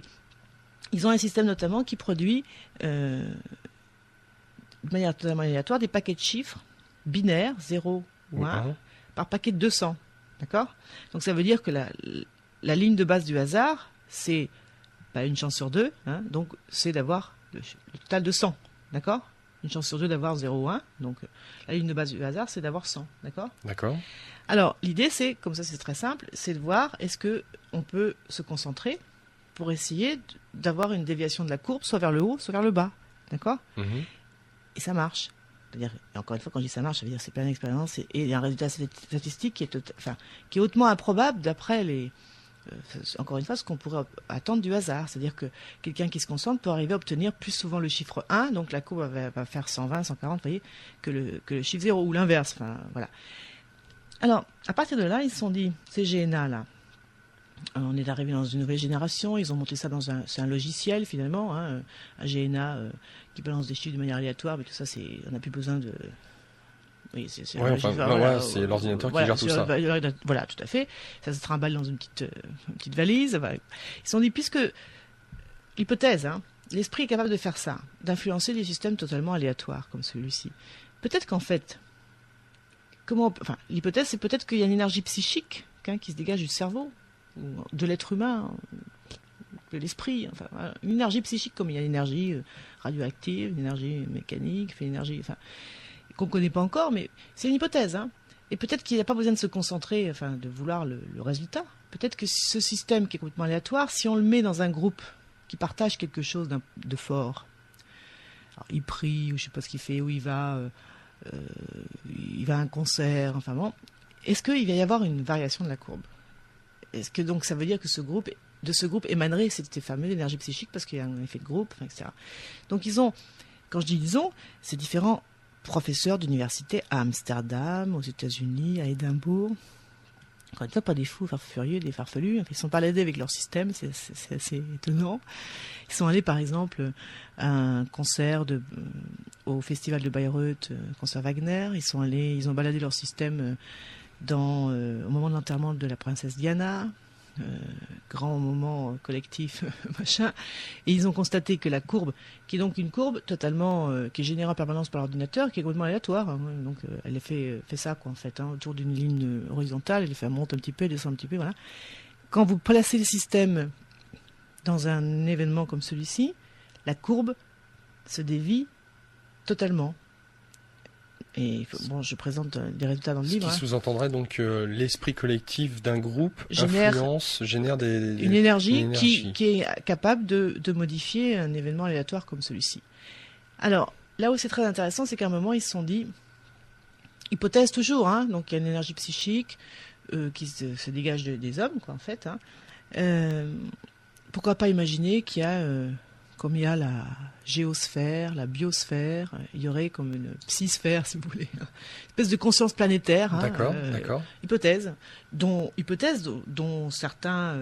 ils ont un système notamment qui produit de manière totalement aléatoire des paquets de chiffres binaires, 0 ou 1, par paquet de 200. D'accord ? Donc ça veut dire que la ligne de base du hasard, c'est une chance sur 2, hein, donc c'est d'avoir le total de 100, d'accord ? Une chance sur 2 d'avoir 0 ou 1, donc la ligne de base du hasard, c'est d'avoir 100, d'accord ? D'accord. Alors, l'idée, c'est, comme ça c'est très simple, c'est de voir est-ce qu'on peut se concentrer pour essayer d'avoir une déviation de la courbe, soit vers le haut, soit vers le bas, d'accord ? Et ça marche. C'est-à-dire, encore une fois, quand je dis ça marche, ça veut dire que c'est plein d'expérience et il y a un résultat statistique qui est hautement improbable d'après encore une fois, ce qu'on pourrait attendre du hasard. C'est-à-dire que quelqu'un qui se concentre peut arriver à obtenir plus souvent le chiffre 1, donc la courbe va faire 120, 140, vous voyez, que le chiffre 0, ou l'inverse. Enfin, voilà. Alors, à partir de là, ils se sont dit, ces GNA-là, on est arrivé dans une nouvelle génération, ils ont monté ça c'est un logiciel, finalement, hein, un GNA qui balance des chiffres de manière aléatoire, mais tout ça, on n'a plus besoin de... Oui, c'est l'ordinateur qui gère tout ça. Voilà, tout à fait. Ça se trimballe dans une petite valise. Voilà. Ils se sont dit, puisque l'hypothèse, hein, l'esprit est capable de faire ça, d'influencer des systèmes totalement aléatoires comme celui-ci. Peut-être qu'en fait, l'hypothèse, c'est peut-être qu'il y a une énergie psychique qui se dégage du cerveau, ou de l'être humain, de l'esprit. Enfin, une énergie psychique, comme il y a une énergie radioactive, une énergie mécanique, une énergie... qu'on ne connaît pas encore, mais c'est une hypothèse. Hein. Et peut-être qu'il n'y a pas besoin de se concentrer, de vouloir le résultat. Peut-être que ce système qui est complètement aléatoire, si on le met dans un groupe qui partage quelque chose de fort, alors, il prie, ou je ne sais pas ce qu'il fait, ou il va à un concert, enfin bon, est-ce qu'il va y avoir une variation de la courbe ? Est-ce que donc ça veut dire que de ce groupe émanerait cette fameuse énergie psychique, parce qu'il y a un effet de groupe, etc. Donc quand je dis c'est différents professeurs d'université à Amsterdam, aux États-Unis, à Édimbourg. Encore une fois, pas des fous furieux, des farfelus. Ils sont baladés avec leur système, c'est assez étonnant. Ils sont allés, par exemple, à un concert au festival de Bayreuth, concert Wagner. Ils ont baladé leur système au moment de l'enterrement de la princesse Diana. Grand moment collectif, machin, et ils ont constaté que la courbe, qui est donc une courbe totalement, qui est générée en permanence par l'ordinateur, qui est complètement aléatoire, hein, donc elle fait ça, quoi, en fait, hein, autour d'une ligne horizontale, elle fait monte un petit peu, elle descend un petit peu, voilà. Quand vous placez le système dans un événement comme celui-ci, la courbe se dévie totalement. Et je présente des résultats dans le livre. Ce qui sous-entendrait donc que l'esprit collectif d'un groupe génère une énergie qui est capable de modifier un événement aléatoire comme celui-ci. Alors, là où c'est très intéressant, c'est qu'à un moment, ils se sont dit, hypothèse toujours, hein, donc il y a une énergie psychique qui se dégage des hommes, quoi, en fait, hein, Pourquoi pas imaginer qu'il y a, comme il y a la géosphère, la biosphère, il y aurait comme une psysphère, si vous voulez, une espèce de conscience planétaire. D'accord. Hypothèse dont certains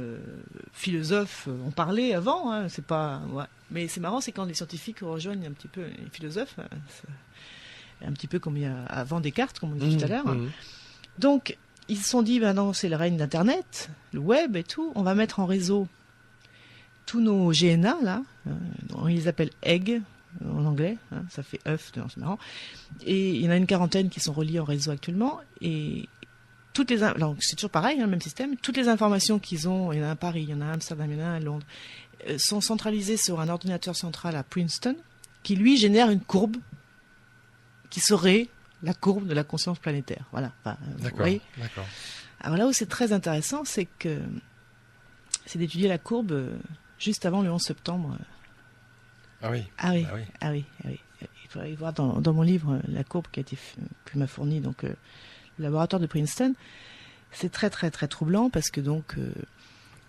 philosophes ont parlé avant. C'est pas, ouais. Mais c'est marrant, c'est quand les scientifiques rejoignent un petit peu les philosophes, un petit peu comme il y a avant Descartes, comme on dit tout à l'heure. Donc, ils se sont dit, non, c'est le règne d'Internet, le web et tout, on va mettre en réseau tous nos GNA, là, on les appelle egg en anglais, ça fait œuf, c'est marrant, et il y en a une quarantaine qui sont reliés en réseau actuellement, et alors c'est toujours pareil, le même système, toutes les informations qu'ils ont, il y en a un à Paris, il y en a un à Amsterdam, il y en a un à Londres, sont centralisées sur un ordinateur central à Princeton, qui lui génère une courbe qui serait la courbe de la conscience planétaire. Voilà. D'accord. Alors là où c'est très intéressant, c'est d'étudier la courbe juste avant le 11 septembre. Ah oui. Il faudrait voir dans mon livre la courbe que m'a fournie donc le laboratoire de Princeton. C'est très très très troublant parce que donc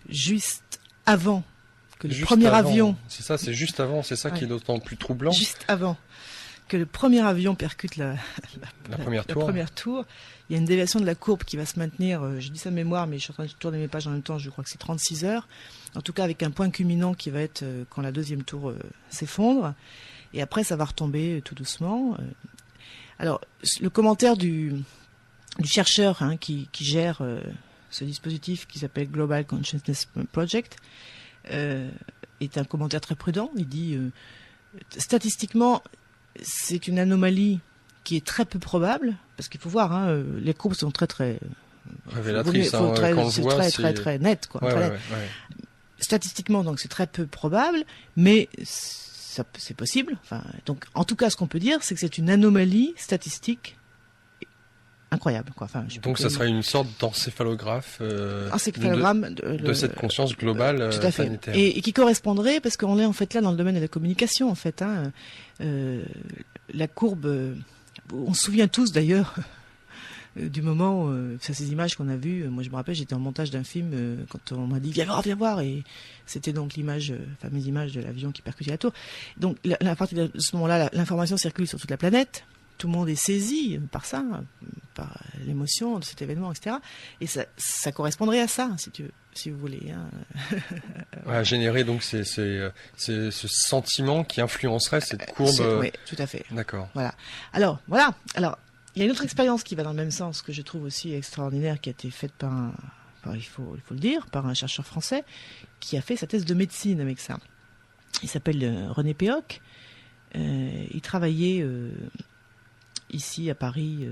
juste avant que le premier avion. C'est ça, c'est juste avant. C'est ça qui est d'autant plus troublant. Juste avant que le premier avion percute la première tour, il y a une déviation de la courbe qui va se maintenir, je dis ça de mémoire, mais je suis en train de tourner mes pages en même temps, je crois que c'est 36 heures, en tout cas avec un point culminant qui va être quand la deuxième tour s'effondre, et après ça va retomber tout doucement. Alors, le commentaire du chercheur qui gère ce dispositif qui s'appelle Global Consciousness Project est un commentaire très prudent. Il dit, statistiquement, c'est une anomalie qui est très peu probable, parce qu'il faut voir, les courbes sont très très révélatrices, c'est très net, quoi. Ouais. Statistiquement, donc c'est très peu probable, mais c'est possible. Enfin, donc, en tout cas, ce qu'on peut dire, c'est que c'est une anomalie statistique incroyable, quoi. Enfin, donc, ça serait une sorte d'encéphalographe, de cette conscience globale tout à fait. planétaire. Et qui correspondrait, parce qu'on est en fait là dans le domaine de la communication, en fait. La courbe, on se souvient tous d'ailleurs du moment, ces images qu'on a vues. Moi, je me rappelle, j'étais en montage d'un film quand on m'a dit viens voir, et c'était donc fameuse image de l'avion qui percutait la tour. Donc, à partir de ce moment-là, l'information circule sur toute la planète. Tout le monde est saisi par ça, par l'émotion de cet événement, etc. Et ça correspondrait à ça, si vous voulez. Générer donc c'est ce sentiment qui influencerait cette courbe. Oui, tout à fait. D'accord. Voilà. Alors, il y a une autre expérience qui va dans le même sens, que je trouve aussi extraordinaire, qui a été faite il faut le dire, par un chercheur français, qui a fait sa thèse de médecine avec ça. Il s'appelle René Péoc. Il travaillait ici à Paris,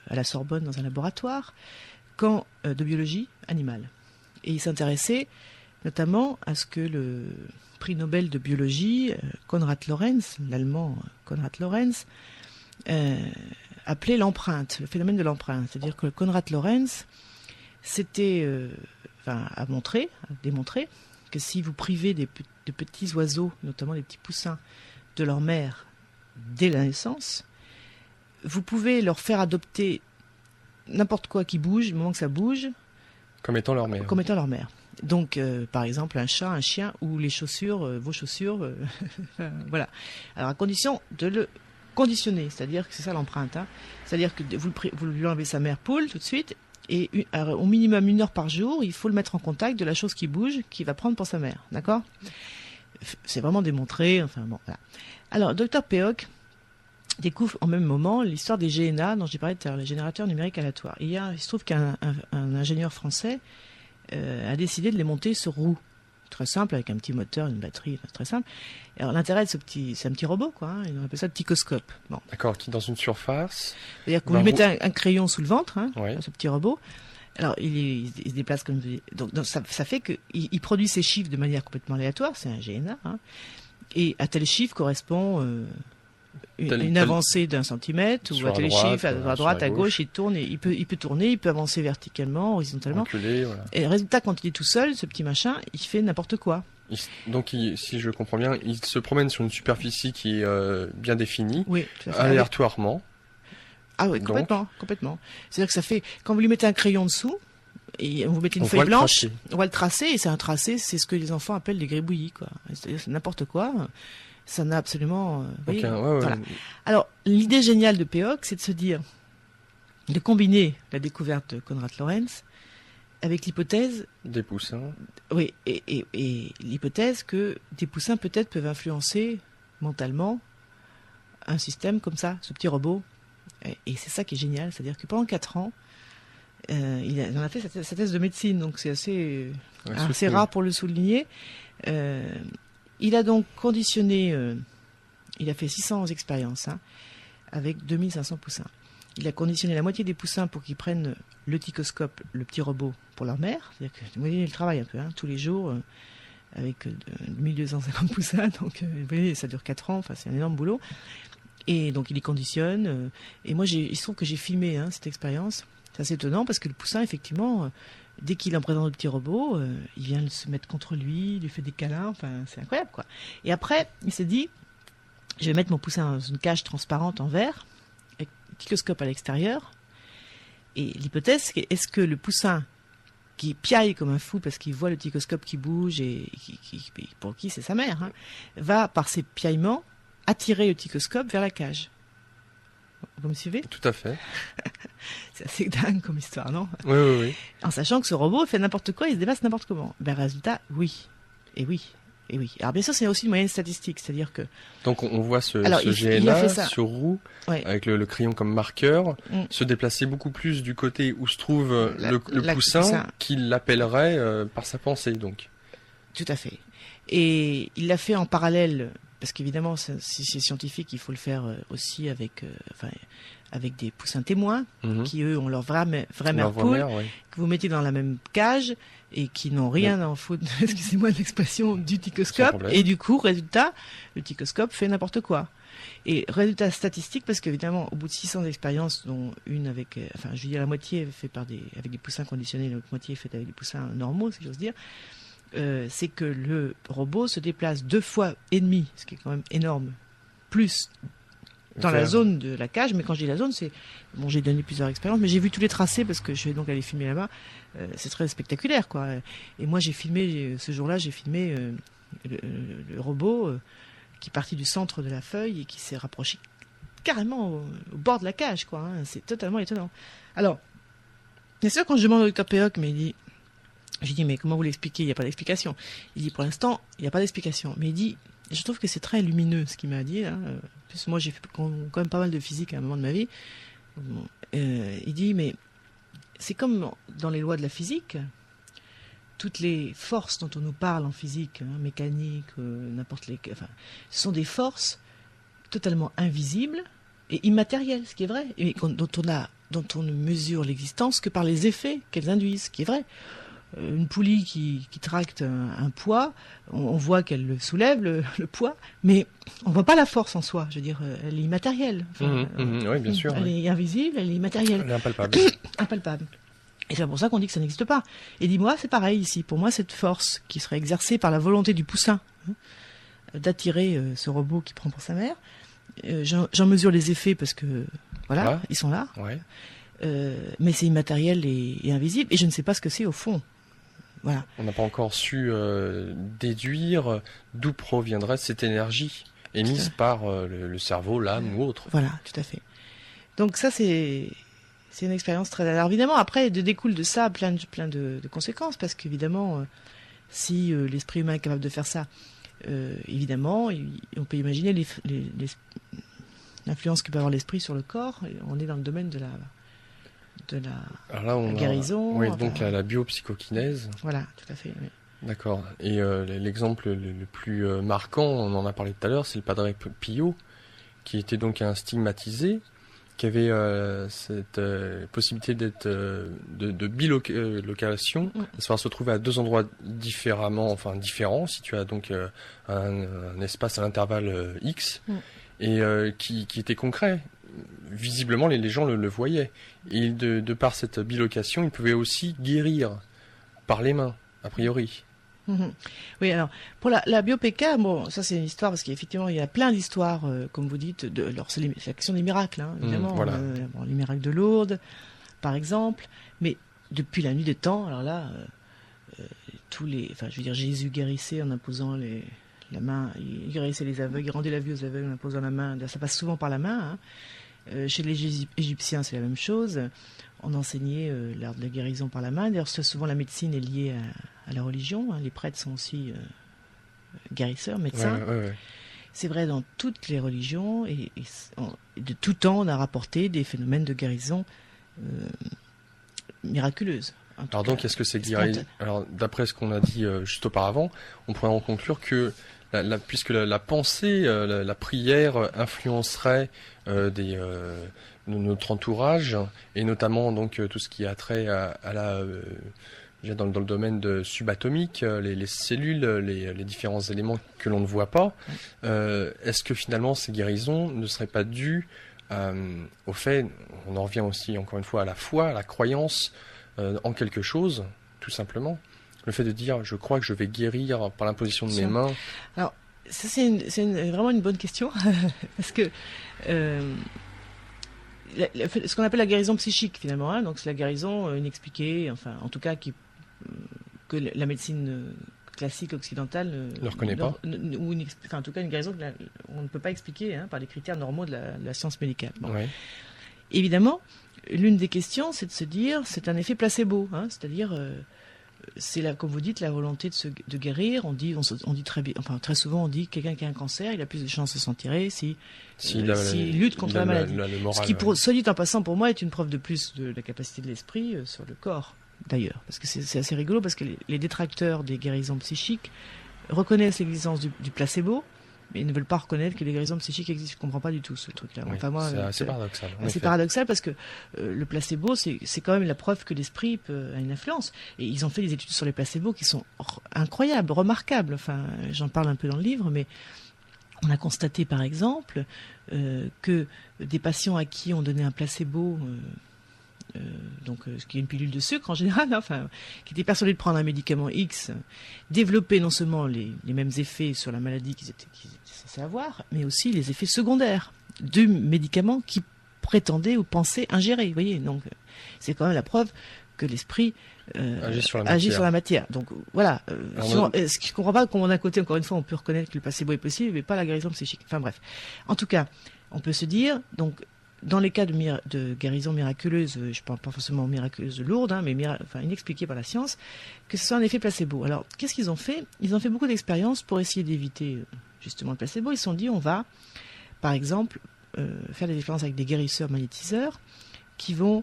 à la Sorbonne, dans un laboratoire, de biologie animale. Et il s'intéressait notamment à ce que le prix Nobel de biologie, Konrad Lorenz, l'allemand Konrad Lorenz, appelait l'empreinte, le phénomène de l'empreinte. C'est-à-dire que Konrad Lorenz a démontré que si vous privez de petits oiseaux, notamment des petits poussins, de leur mère dès la naissance, vous pouvez leur faire adopter n'importe quoi qui bouge, du moment que ça bouge, comme étant leur mère. Donc, par exemple, un chat, un chien, ou les chaussures, vos chaussures, voilà. Alors, à condition de le conditionner, c'est-à-dire que c'est ça l'empreinte. C'est-à-dire que vous lui enlevez sa mère poule tout de suite, et au minimum 1 heure par jour, il faut le mettre en contact de la chose qui bouge, qu'il va prendre pour sa mère. D'accord ? C'est vraiment démontré. Enfin bon, voilà. Alors, Dr Péoc découvre en même moment l'histoire des GNA dont j'ai parlé tout à l'heure, les générateurs numériques aléatoires. Il se trouve qu'un ingénieur français a décidé de les monter sur roue. Très simple, avec un petit moteur, une batterie, très simple. Alors l'intérêt de c'est un petit robot, quoi. On appelle ça le pticoscope. Bon. D'accord, qui est dans une surface. C'est-à-dire que vous lui mettez un crayon sous le ventre, ouais. Ce petit robot. Alors il se déplace comme donc ça fait qu'il produit ses chiffres de manière complètement aléatoire. C'est un GNA, et à tel chiffre correspond une avancée d'1 centimètre, ou à tel chiffre, à droite, à gauche, il tourne, et il peut tourner, il peut avancer verticalement, horizontalement. Reculer, voilà. Et le résultat, quand il est tout seul, ce petit machin, il fait n'importe quoi. Donc, si je comprends bien, il se promène sur une superficie qui est bien définie, oui, aléatoirement. Ah oui, complètement. C'est-à-dire que ça fait, quand vous lui mettez un crayon dessous, Et vous mettez une On feuille voit le blanche, tracé. on voit le tracé, et c'est un tracé, c'est ce que les enfants appellent des gribouillis, quoi. C'est-à-dire c'est n'importe quoi. Ça n'a absolument. Vous voyez, voilà. Alors, l'idée géniale de PEOC, c'est de se dire, de combiner la découverte de Konrad Lorenz avec l'hypothèse. Des poussins. Oui, et l'hypothèse que des poussins peut-être peuvent influencer mentalement un système comme ça, ce petit robot. Et c'est ça qui est génial, c'est-à-dire que pendant 4 ans, il en a fait sa thèse de médecine, donc c'est assez rare pour le souligner. Il a donc conditionné, il a fait 600 expériences avec 2500 poussins. Il a conditionné la moitié des poussins pour qu'ils prennent le ticoscope, le petit robot, pour leur mère. C'est-à-dire que vous voyez, il travaille un peu, tous les jours, avec 1250 poussins. Donc, vous voyez, ça dure 4 ans, enfin, c'est un énorme boulot. Et donc, il les conditionne. Et moi, il se trouve que j'ai filmé cette expérience. C'est assez étonnant parce que le poussin, effectivement, dès qu'il en présente le petit robot, il vient se mettre contre lui, il lui fait des câlins. Enfin, c'est incroyable, quoi. Et après, il s'est dit, je vais mettre mon poussin dans une cage transparente en verre, avec un ticoscope à l'extérieur. Et l'hypothèse, c'est est-ce que le poussin qui piaille comme un fou parce qu'il voit le ticoscope qui bouge et pour qui c'est sa mère, va, par ses piaillements, attirer le ticoscope vers la cage. Vous me suivez ? Tout à fait. C'est assez dingue comme histoire, non ? Oui. En sachant que ce robot fait n'importe quoi, il se dépasse n'importe comment. Résultat, oui. Et oui. Alors bien sûr, c'est aussi une moyenne statistique, c'est-à-dire que... Donc on voit ce GNA sur roue, avec le crayon comme marqueur, se déplacer beaucoup plus du côté où se trouve le poussin, qu'il l'appellerait par sa pensée, donc. Tout à fait. Et il l'a fait en parallèle, parce qu'évidemment, si c'est scientifique, il faut le faire aussi avec des poussins témoins, qui eux ont leur vraie mère poule, que vous mettez dans la même cage, et qui n'ont rien à en foutre, excusez-moi de l'expression, du ticoscope. Et du coup, résultat, le ticoscope fait n'importe quoi. Et résultat statistique, parce qu'évidemment, au bout de 600 expériences, dont une avec, je veux dire, la moitié fait avec des poussins conditionnés, l'autre moitié faite avec des poussins normaux, si j'ose dire, c'est que le robot se déplace 2,5 fois, ce qui est quand même énorme, plus dans la zone de la cage. Mais quand je dis la zone, c'est... Bon, j'ai donné plusieurs expériences, mais j'ai vu tous les tracés parce que je vais donc aller filmer là-bas. C'est très spectaculaire, quoi. Et moi, ce jour-là, j'ai filmé le robot qui est parti du centre de la feuille et qui s'est rapproché carrément au bord de la cage, quoi. C'est totalement étonnant. Alors, bien sûr, quand je demande au docteur Péoc, mais il dit... J'ai dit, mais comment vous l'expliquez ? Il n'y a pas d'explication. Il dit, pour l'instant, il n'y a pas d'explication. Mais il dit, je trouve que c'est très lumineux ce qu'il m'a dit. Plus moi, j'ai fait quand même pas mal de physique à un moment de ma vie. Il dit, mais c'est comme dans les lois de la physique, toutes les forces dont on nous parle en physique, mécanique, ce sont des forces totalement invisibles et immatérielles, ce qui est vrai, et dont on ne mesure l'existence que par les effets qu'elles induisent, ce qui est vrai. Une poulie qui tracte un poids, on voit qu'elle le soulève, le poids, mais on voit pas la force en soi. Je veux dire, elle est immatérielle. Oui, bien sûr. Elle est invisible, elle est immatérielle. Elle est impalpable. Impalpable. Et c'est pour ça qu'on dit que ça n'existe pas. Et dis-moi, c'est pareil ici. Pour moi, cette force qui serait exercée par la volonté du poussin d'attirer ce robot qui prend pour sa mère, j'en mesure les effets parce que, voilà, ils sont là. Ouais. Mais c'est immatériel et invisible, et je ne sais pas ce que c'est au fond. Voilà. On n'a pas encore su déduire d'où proviendrait cette énergie émise par le cerveau, l'âme ou autre. Voilà, tout à fait. Donc ça, c'est une expérience très... Alors évidemment, après, découle de ça plein de conséquences, parce qu'évidemment, si l'esprit humain est capable de faire ça, évidemment, on peut imaginer l'influence que peut avoir l'esprit sur le corps. On est dans le domaine de la guérison. Oui, donc la biopsychokinèse. Voilà, tout à fait. Oui. D'accord. Et l'exemple le plus marquant, on en a parlé tout à l'heure, c'est le Padre Pio, qui était donc un stigmatisé, qui avait cette possibilité d'être de bilocalisation, à savoir se trouver à 2 endroits différents. Si tu as donc un espace à l'intervalle X, et qui était concret. Visiblement, les gens le voyaient. Et de par cette bilocation, ils pouvaient aussi guérir par les mains, a priori. Oui, alors, pour la BioPK, bon, ça c'est une histoire, parce qu'effectivement, il y a plein d'histoires, comme vous dites, c'est la question des miracles, évidemment. Voilà. Les miracles de Lourdes, par exemple. Mais depuis la nuit des temps, alors là, Jésus guérissait en imposant la main, il guérissait les aveugles, il rendait la vue aux aveugles en imposant la main. Ça passe souvent par la main. Chez les Égyptiens, c'est la même chose. On enseignait l'art de la guérison par la main. D'ailleurs, souvent la médecine est liée à la religion. Les prêtres sont aussi guérisseurs, médecins. Ouais. C'est vrai dans toutes les religions et de tout temps, on a rapporté des phénomènes de guérison miraculeuse. Alors donc, est-ce que c'est guéri? Alors, d'après ce qu'on a dit juste auparavant, on pourrait en conclure que puisque la pensée, la prière influencerait notre entourage, et notamment donc tout ce qui a trait à la dans le domaine subatomique, les cellules, les différents éléments que l'on ne voit pas, est-ce que finalement ces guérisons ne seraient pas dues au fait, on en revient aussi encore une fois à la foi, à la croyance en quelque chose, tout simplement. Le fait de dire, je crois que je vais guérir par l'imposition de mes mains. Alors, ça c'est vraiment une bonne question, parce que ce qu'on appelle la guérison psychique finalement, donc c'est la guérison inexpliquée, enfin en tout cas que la médecine classique occidentale ne reconnaît pas, en tout cas une guérison qu'on ne peut pas expliquer par les critères normaux de la science médicale. Bon. Ouais. Évidemment, l'une des questions, c'est de se dire, c'est un effet placebo, c'est-à-dire, c'est là, comme vous dites, la volonté de guérir. On dit très souvent, on dit quelqu'un qui a un cancer, il a plus de chances de s'en tirer s'il lutte contre la maladie. Ce qui, soit dit en passant, pour moi, est une preuve de plus de la capacité de l'esprit sur le corps, d'ailleurs, parce que c'est assez rigolo, parce que les détracteurs des guérisons psychiques reconnaissent l'existence du placebo, mais ils ne veulent pas reconnaître que les guérisons psychiques existent. Je ne comprends pas du tout ce truc-là. Oui, enfin, moi, c'est assez paradoxal. C'est paradoxal parce que le placebo, c'est quand même la preuve que l'esprit a une influence. Et ils ont fait des études sur les placebos qui sont incroyables, remarquables. Enfin, j'en parle un peu dans le livre, mais on a constaté par exemple que des patients à qui on donnait un placebo... ce qui est une pilule de sucre en général, qui étaient persuadés de prendre un médicament X, développaient non seulement les mêmes effets sur la maladie qu'ils étaient censés avoir, mais aussi les effets secondaires du médicament qu'ils prétendaient ou pensaient ingérer. Vous voyez, donc c'est quand même la preuve que l'esprit agit sur la matière. Donc voilà, ce qui ne comprend pas comment d'un côté, encore une fois, on peut reconnaître que le placebo est possible, mais pas la guérison psychique. Enfin bref, en tout cas, on peut se dire donc. Dans les cas de guérison miraculeuse, je ne parle pas forcément miraculeuse lourde, mais inexpliquée par la science, que ce soit un effet placebo. Alors, qu'est-ce qu'ils ont fait? Ils ont fait beaucoup d'expériences pour essayer d'éviter justement le placebo. Ils se sont dit, on va, par exemple, faire des expériences avec des guérisseurs magnétiseurs qui vont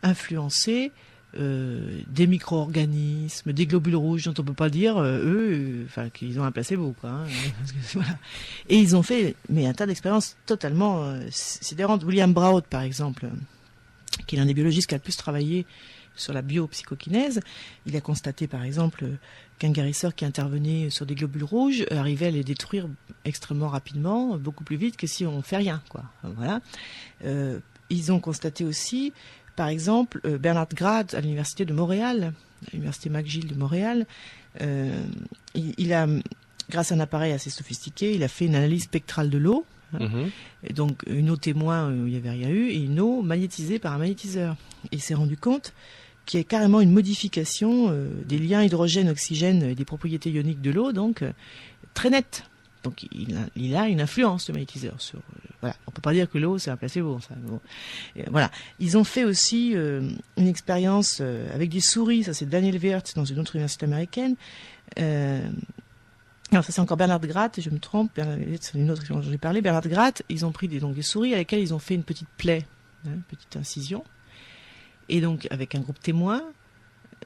influencer des micro-organismes, des globules rouges dont on ne peut pas dire, qu'ils ont un placebo, quoi. Voilà. Et ils ont fait un tas d'expériences totalement sidérantes. William Braut, par exemple, qui est l'un des biologistes qui a le plus travaillé sur la biopsychokinèse, il a constaté, par exemple, qu'un guérisseur qui intervenait sur des globules rouges arrivait à les détruire extrêmement rapidement, beaucoup plus vite que si on ne fait rien, quoi. Voilà. Ils ont constaté aussi... Par exemple, Bernard Grad, à l'université de Montréal, l'université McGill de Montréal, il a, grâce à un appareil assez sophistiqué, il a fait une analyse spectrale de l'eau, et donc une eau témoin où il n'y avait rien eu, et une eau magnétisée par un magnétiseur. Et il s'est rendu compte qu'il y a carrément une modification des liens hydrogène-oxygène et des propriétés ioniques de l'eau, donc très nette. Donc il a une influence, le magnétiseur, sur... Voilà. On ne peut pas dire que l'eau, c'est un placebo. Bon. Voilà. Ils ont fait aussi une expérience avec des souris, ça c'est Daniel Wirth dans une autre université américaine. Alors ça c'est encore Bernard Gratt, je me trompe, c'est une autre dont j'ai parlé. Bernard Gratt, ils ont pris des souris avec lesquelles ils ont fait une petite plaie, une petite incision. Et donc avec un groupe témoin,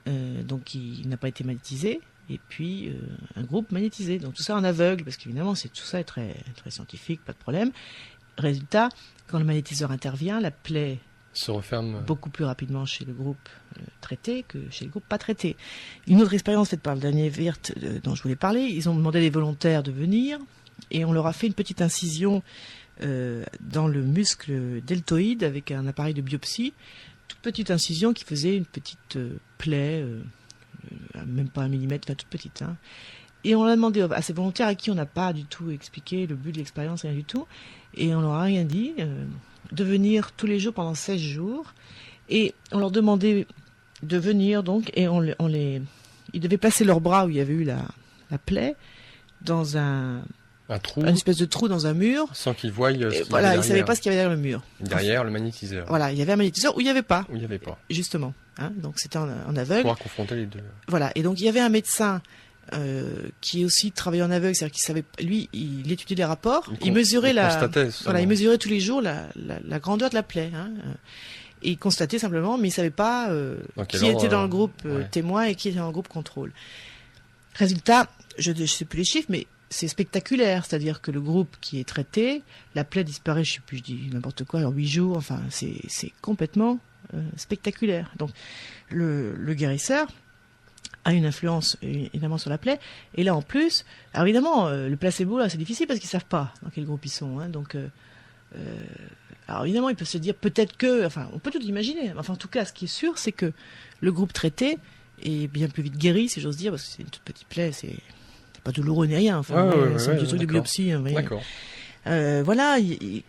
donc il n'a pas été magnétisé. Et puis un groupe magnétisé. Donc tout ça en aveugle, parce qu'évidemment tout ça est très, très scientifique, pas de problème. Résultat, quand le magnétiseur intervient, la plaie se referme beaucoup plus rapidement chez le groupe traité que chez le groupe pas traité. Une autre expérience faite par le Daniel Wirth dont je voulais parler, ils ont demandé à des volontaires de venir et on leur a fait une petite incision dans le muscle deltoïde avec un appareil de biopsie, toute petite incision qui faisait une petite plaie, même pas 1 millimètre, toute petite. Et on a demandé à ces volontaires à qui on n'a pas du tout expliqué le but de l'expérience, rien du tout, et on leur a rien dit, de venir tous les jours pendant 16 jours, et on leur demandait de venir donc, et ils devaient placer leurs bras où il y avait eu la plaie dans un trou, une espèce de trou dans un mur. Sans qu'ils voient voilà, ils ne savaient pas ce qu'il y avait derrière le mur. Derrière le magnétiseur. Voilà, il y avait un magnétiseur où il n'y avait pas. Où il n'y avait pas. Justement. Hein, donc c'était en aveugle. Pour confronter les deux. Voilà, et donc il y avait un médecin qui aussi travaillait en aveugle, c'est-à-dire qu'il savait, lui, il étudiait les rapports, il mesurait il mesurait tous les jours la grandeur de la plaie. Hein, et il constatait simplement, mais il savait pas qui était dans le groupe témoin et qui était dans le groupe contrôle. Résultat, je sais plus les chiffres, mais c'est spectaculaire, c'est-à-dire que le groupe qui est traité, la plaie disparaît, je sais plus, je dis n'importe quoi, en 8 jours, enfin, c'est complètement spectaculaire. Donc, le guérisseur a une influence évidemment sur la plaie, et là en plus, alors évidemment, le placebo, là, c'est difficile parce qu'ils savent pas dans quel groupe ils sont, hein, donc, alors évidemment, ils peuvent se dire peut-être que, enfin, on peut tout imaginer, enfin, en tout cas, ce qui est sûr, c'est que le groupe traité est bien plus vite guéri, si j'ose dire, parce que c'est une toute petite plaie, c'est pas douloureux ni rien, enfin, c'est un petit truc de biopsie, hein, d'accord. Voilà, des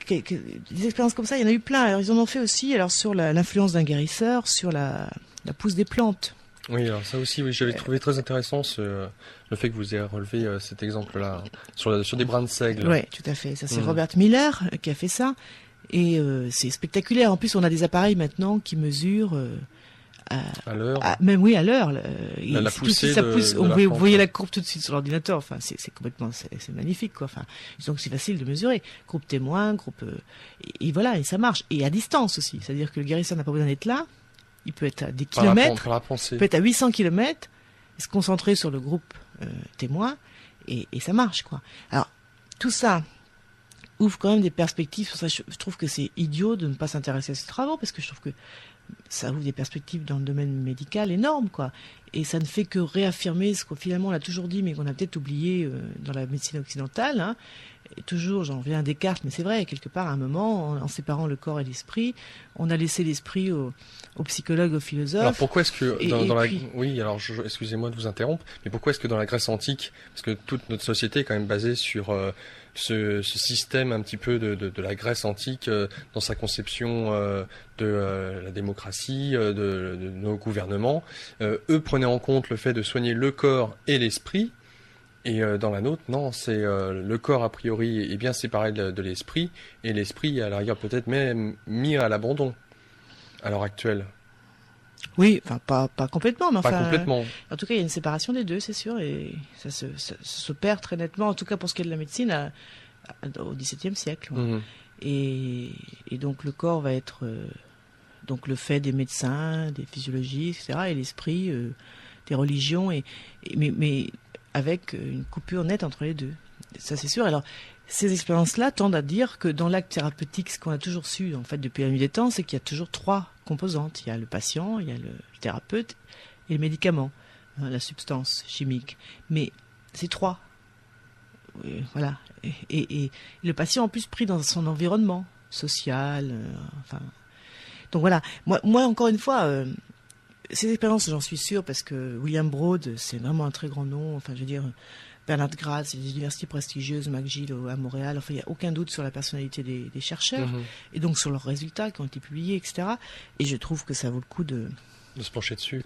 expériences comme ça, il y en a eu plein. Alors, ils en ont fait aussi, alors, sur l'influence d'un guérisseur, sur la pousse des plantes. Oui, alors ça aussi, oui, j'avais trouvé très intéressant le fait que vous ayez relevé cet exemple-là, sur des brins de seigle. Oui, tout à fait. Ça, c'est Robert Miller qui a fait ça. Et c'est spectaculaire. En plus, on a des appareils maintenant qui mesurent à l'heure. Même oui, à l'heure. La poussée ça pousse. Vous voyez la courbe tout de suite sur l'ordinateur. Enfin, c'est complètement, c'est magnifique, quoi. Enfin, donc c'est facile de mesurer. Groupe témoin, groupe et voilà, et ça marche. Et à distance aussi. C'est-à-dire que le guérisseur n'a pas besoin d'être là. Il peut être à des kilomètres. Il peut être à 800 kilomètres, se concentrer sur le groupe témoin, et ça marche, quoi. Alors, tout ça ouvre quand même des perspectives. Sur ça, je trouve que c'est idiot de ne pas s'intéresser à ces travaux, parce que je trouve que ça ouvre des perspectives dans le domaine médical énormes, quoi. Et ça ne fait que réaffirmer ce qu'on finalement on a toujours dit, mais qu'on a peut-être oublié dans la médecine occidentale. Hein. Et toujours, j'en reviens à Descartes, mais c'est vrai, quelque part, à un moment, en séparant le corps et l'esprit, on a laissé l'esprit aux psychologues, aux philosophes. Alors pourquoi est-ce que oui, alors excusez-moi de vous interrompre, mais pourquoi est-ce que dans la Grèce antique, parce que toute notre société est quand même basée sur ce système un petit peu de la Grèce antique dans sa conception de la démocratie, de nos gouvernements, eux prenaient en compte le fait de soigner le corps et l'esprit. Et dans la nôtre, non, c'est le corps a priori est bien séparé de l'esprit, et l'esprit à la rigueur peut-être même mis à l'abandon à l'heure actuelle. Oui, enfin pas complètement, mais enfin. Pas complètement. En tout cas, il y a une séparation des deux, c'est sûr, et ça se perd très nettement. En tout cas, pour ce qui est de la médecine, au XVIIe siècle. Ouais. Et donc le corps va être donc le fait des médecins, des physiologistes, etc., et l'esprit des religions, mais avec une coupure nette entre les deux. Ça, c'est sûr. Alors, ces expériences-là tendent à dire que dans l'acte thérapeutique, ce qu'on a toujours su, en fait, depuis la nuit des temps, c'est qu'il y a toujours 3 composantes. Il y a le patient, il y a le thérapeute et le médicament, hein, la substance chimique. Mais c'est 3. Voilà. Et le patient, en plus, pris dans son environnement social, enfin... Donc voilà. Moi, encore une fois... ces expériences, j'en suis sûre, parce que William Broad, c'est vraiment un très grand nom. Enfin, je veux dire, Bernard Graz, c'est des universités prestigieuses, McGill à Montréal. Enfin, il n'y a aucun doute sur la personnalité des chercheurs, et donc sur leurs résultats qui ont été publiés, etc. Et je trouve que ça vaut le coup de se pencher dessus.